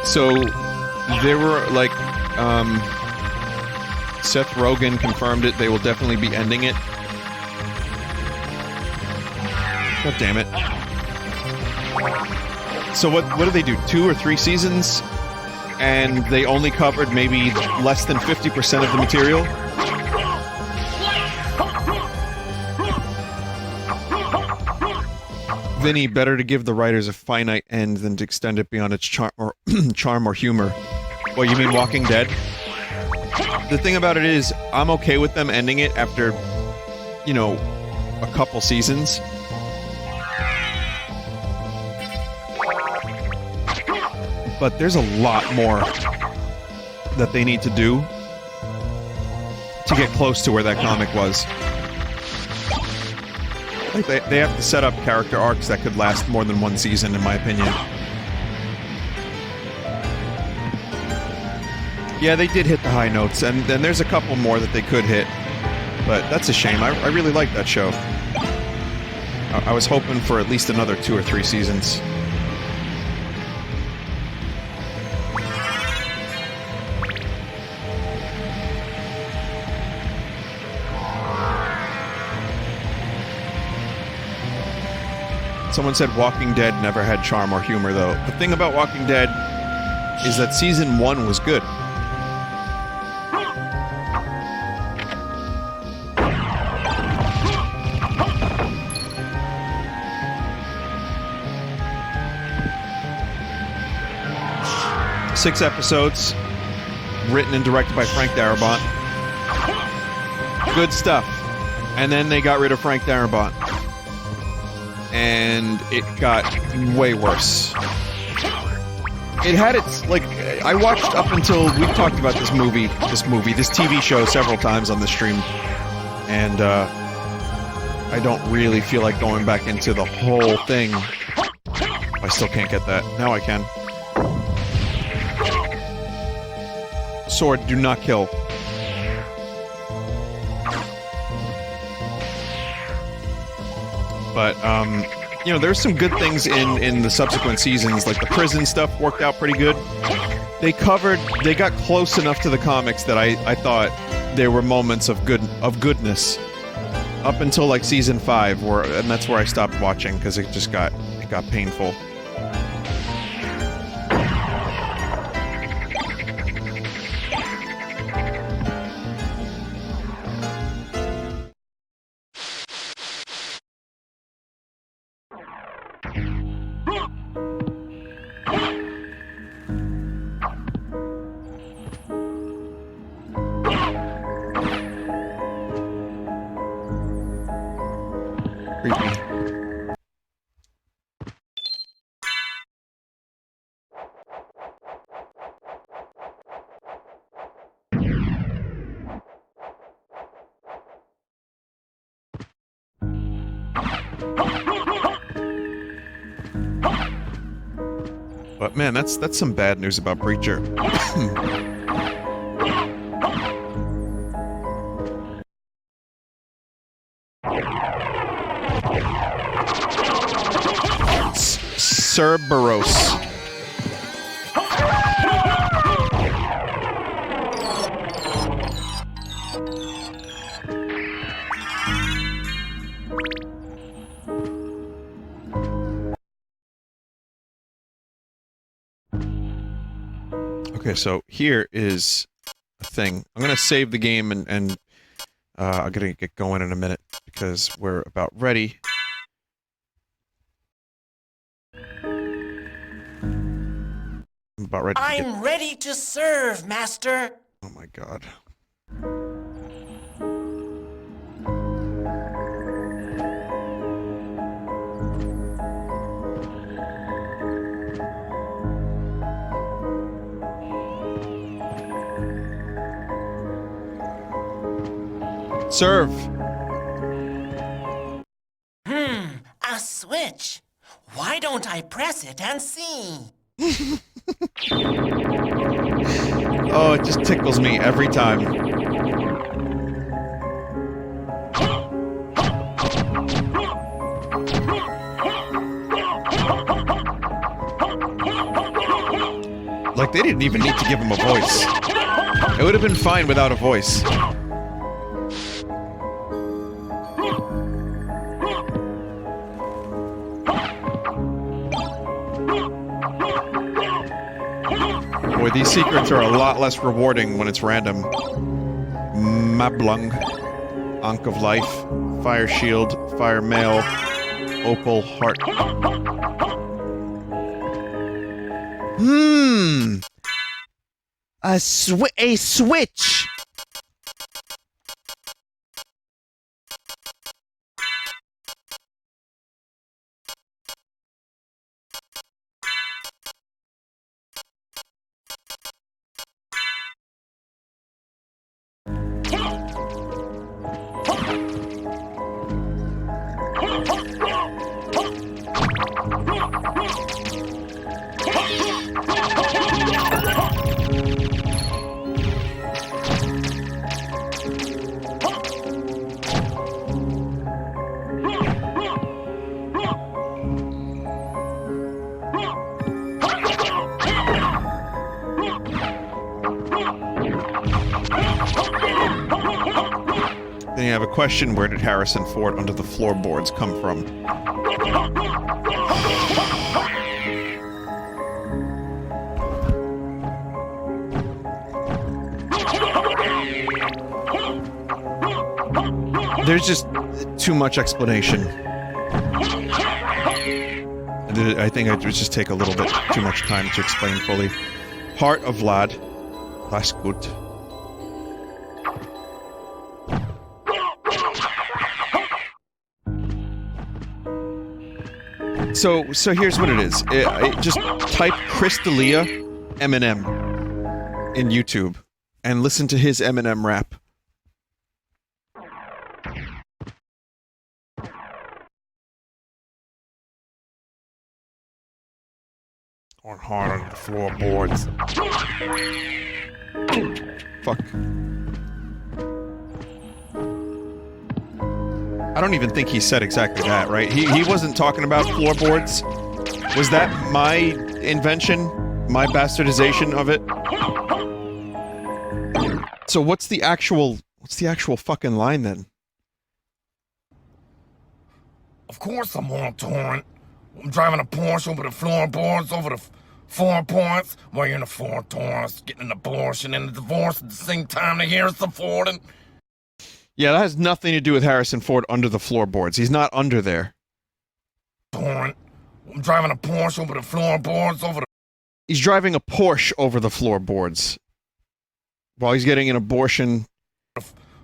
So, there were, like, Seth Rogen confirmed it. They will definitely be ending it. God damn it. So what do they do? 2 or 3 seasons? And they only covered maybe less than 50% of the material? Vinny, better to give the writers a finite end than to extend it beyond its charm or humor. What, you mean Walking Dead? The thing about it is, I'm okay with them ending it after, you know, a couple seasons. but there's a lot more that they need to do to get close to where that comic was. Like they have to set up character arcs that could last more than one season, in my opinion. Yeah, they did hit the high notes, and then there's a couple more that they could hit, but that's a shame. I really like that show. I was hoping for at least another 2 or 3 seasons. Someone said Walking Dead never had charm or humor, though. The thing about Walking Dead is that season 1 was good. Six episodes, written and directed by Frank Darabont. Good stuff. And then they got rid of Frank Darabont. And it got way worse. It had its, like, I watched up until, we've talked about this TV show several times on the stream. And, I don't really feel like going back into the whole thing. I still can't get that. Now I can. Sword, do not kill. But, you know, there's some good things in the subsequent seasons, like the prison stuff worked out pretty good. They got close enough to the comics that I thought there were moments of goodness. Up until, like, season 5, and that's where I stopped watching, because it got painful. But man, that's some bad news about Breacher. Cerberus. Okay, so here is a thing. I'm gonna save the game and I'm gonna get going in a minute because we're about ready. I'm about ready. I'm ready to serve, Master. Oh my god. Serve. A switch. Why don't I press it and see? Oh, it just tickles me every time. Like, they didn't even need to give him a voice. It would have been fine without a voice. Boy, these secrets are a lot less rewarding when it's random. Mablung, Ankh of Life, Fire Shield, Fire Mail, Opal Heart. A switch! have a question. Where did Harrison Ford under the floorboards come from? There's just too much explanation. I think it would just take a little bit too much time to explain fully. Heart of Vlad. That's good. So here's what it is. Just type Crystalia Eminem in YouTube and listen to his Eminem rap. On hard on the floorboards. Fuck. I don't even think he said exactly that, right? He wasn't talking about floorboards. Was that my invention? My bastardization of it? So what's the actual fucking line then? Of course I'm on torrent. I'm driving a Porsche over the floorboards, over the 4 points, while you're in the 4 torrents, getting an abortion and a divorce at the same time to Harrison Ford and... Yeah, that has nothing to do with Harrison Ford under the floorboards. He's not under there. Torrent. I'm driving a Porsche over the floorboards, over the... He's driving a Porsche over the floorboards. While he's getting an abortion...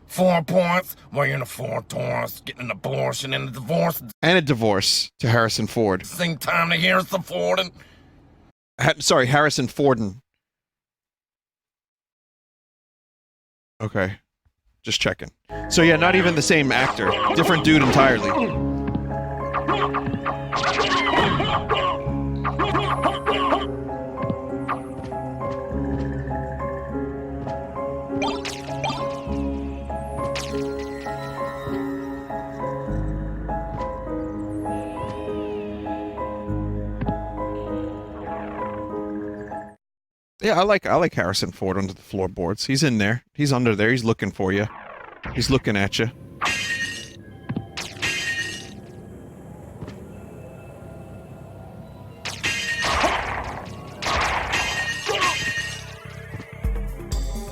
4 points, while you're in the 4 torrents, getting an abortion and a divorce... And a divorce to Harrison Ford. Same time to Harrison Ford and... Sorry, Harrison Forden. Okay. Just checking. So yeah, not even the same actor. Different dude entirely. Yeah, I like Harrison Ford under the floorboards. He's in there. He's under there. He's looking for you. He's looking at you.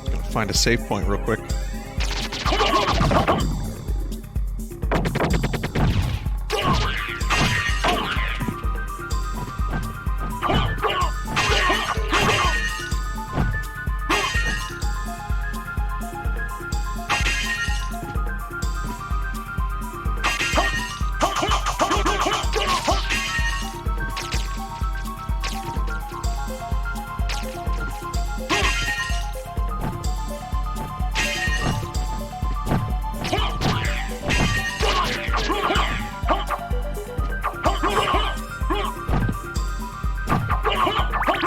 Gonna find a save point real quick.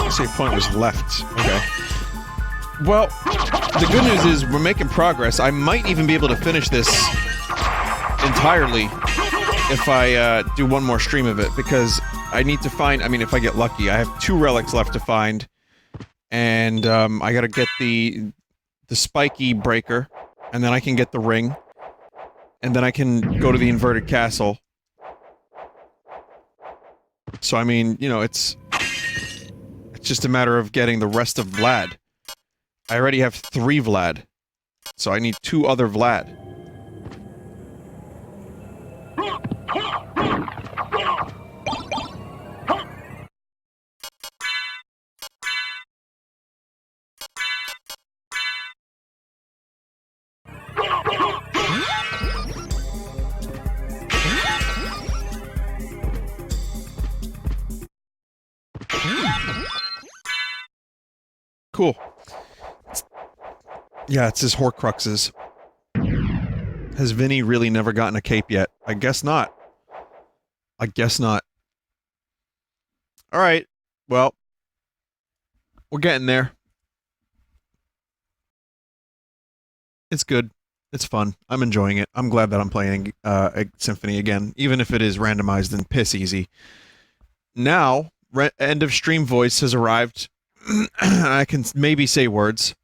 Save point was left. Okay. Well, the good news is we're making progress. I might even be able to finish this entirely if I do one more stream of it, because I need to find, I mean, if I get lucky, I have 2 relics left to find, and I gotta get the spiky breaker, and then I can get the ring, and then I can go to the inverted castle. So, I mean, you know, it's just a matter of getting the rest of Vlad. I already have 3 Vlad, so I need 2 other Vlad. Cool. Yeah, it's his Horcruxes. Has Vinny really never gotten a cape yet? I guess not. I guess not. Alright. Well. We're getting there. It's good. It's fun. I'm enjoying it. I'm glad that I'm playing Symphony again, even if it is randomized and piss easy. Now, end of stream voice has arrived. I can maybe say words.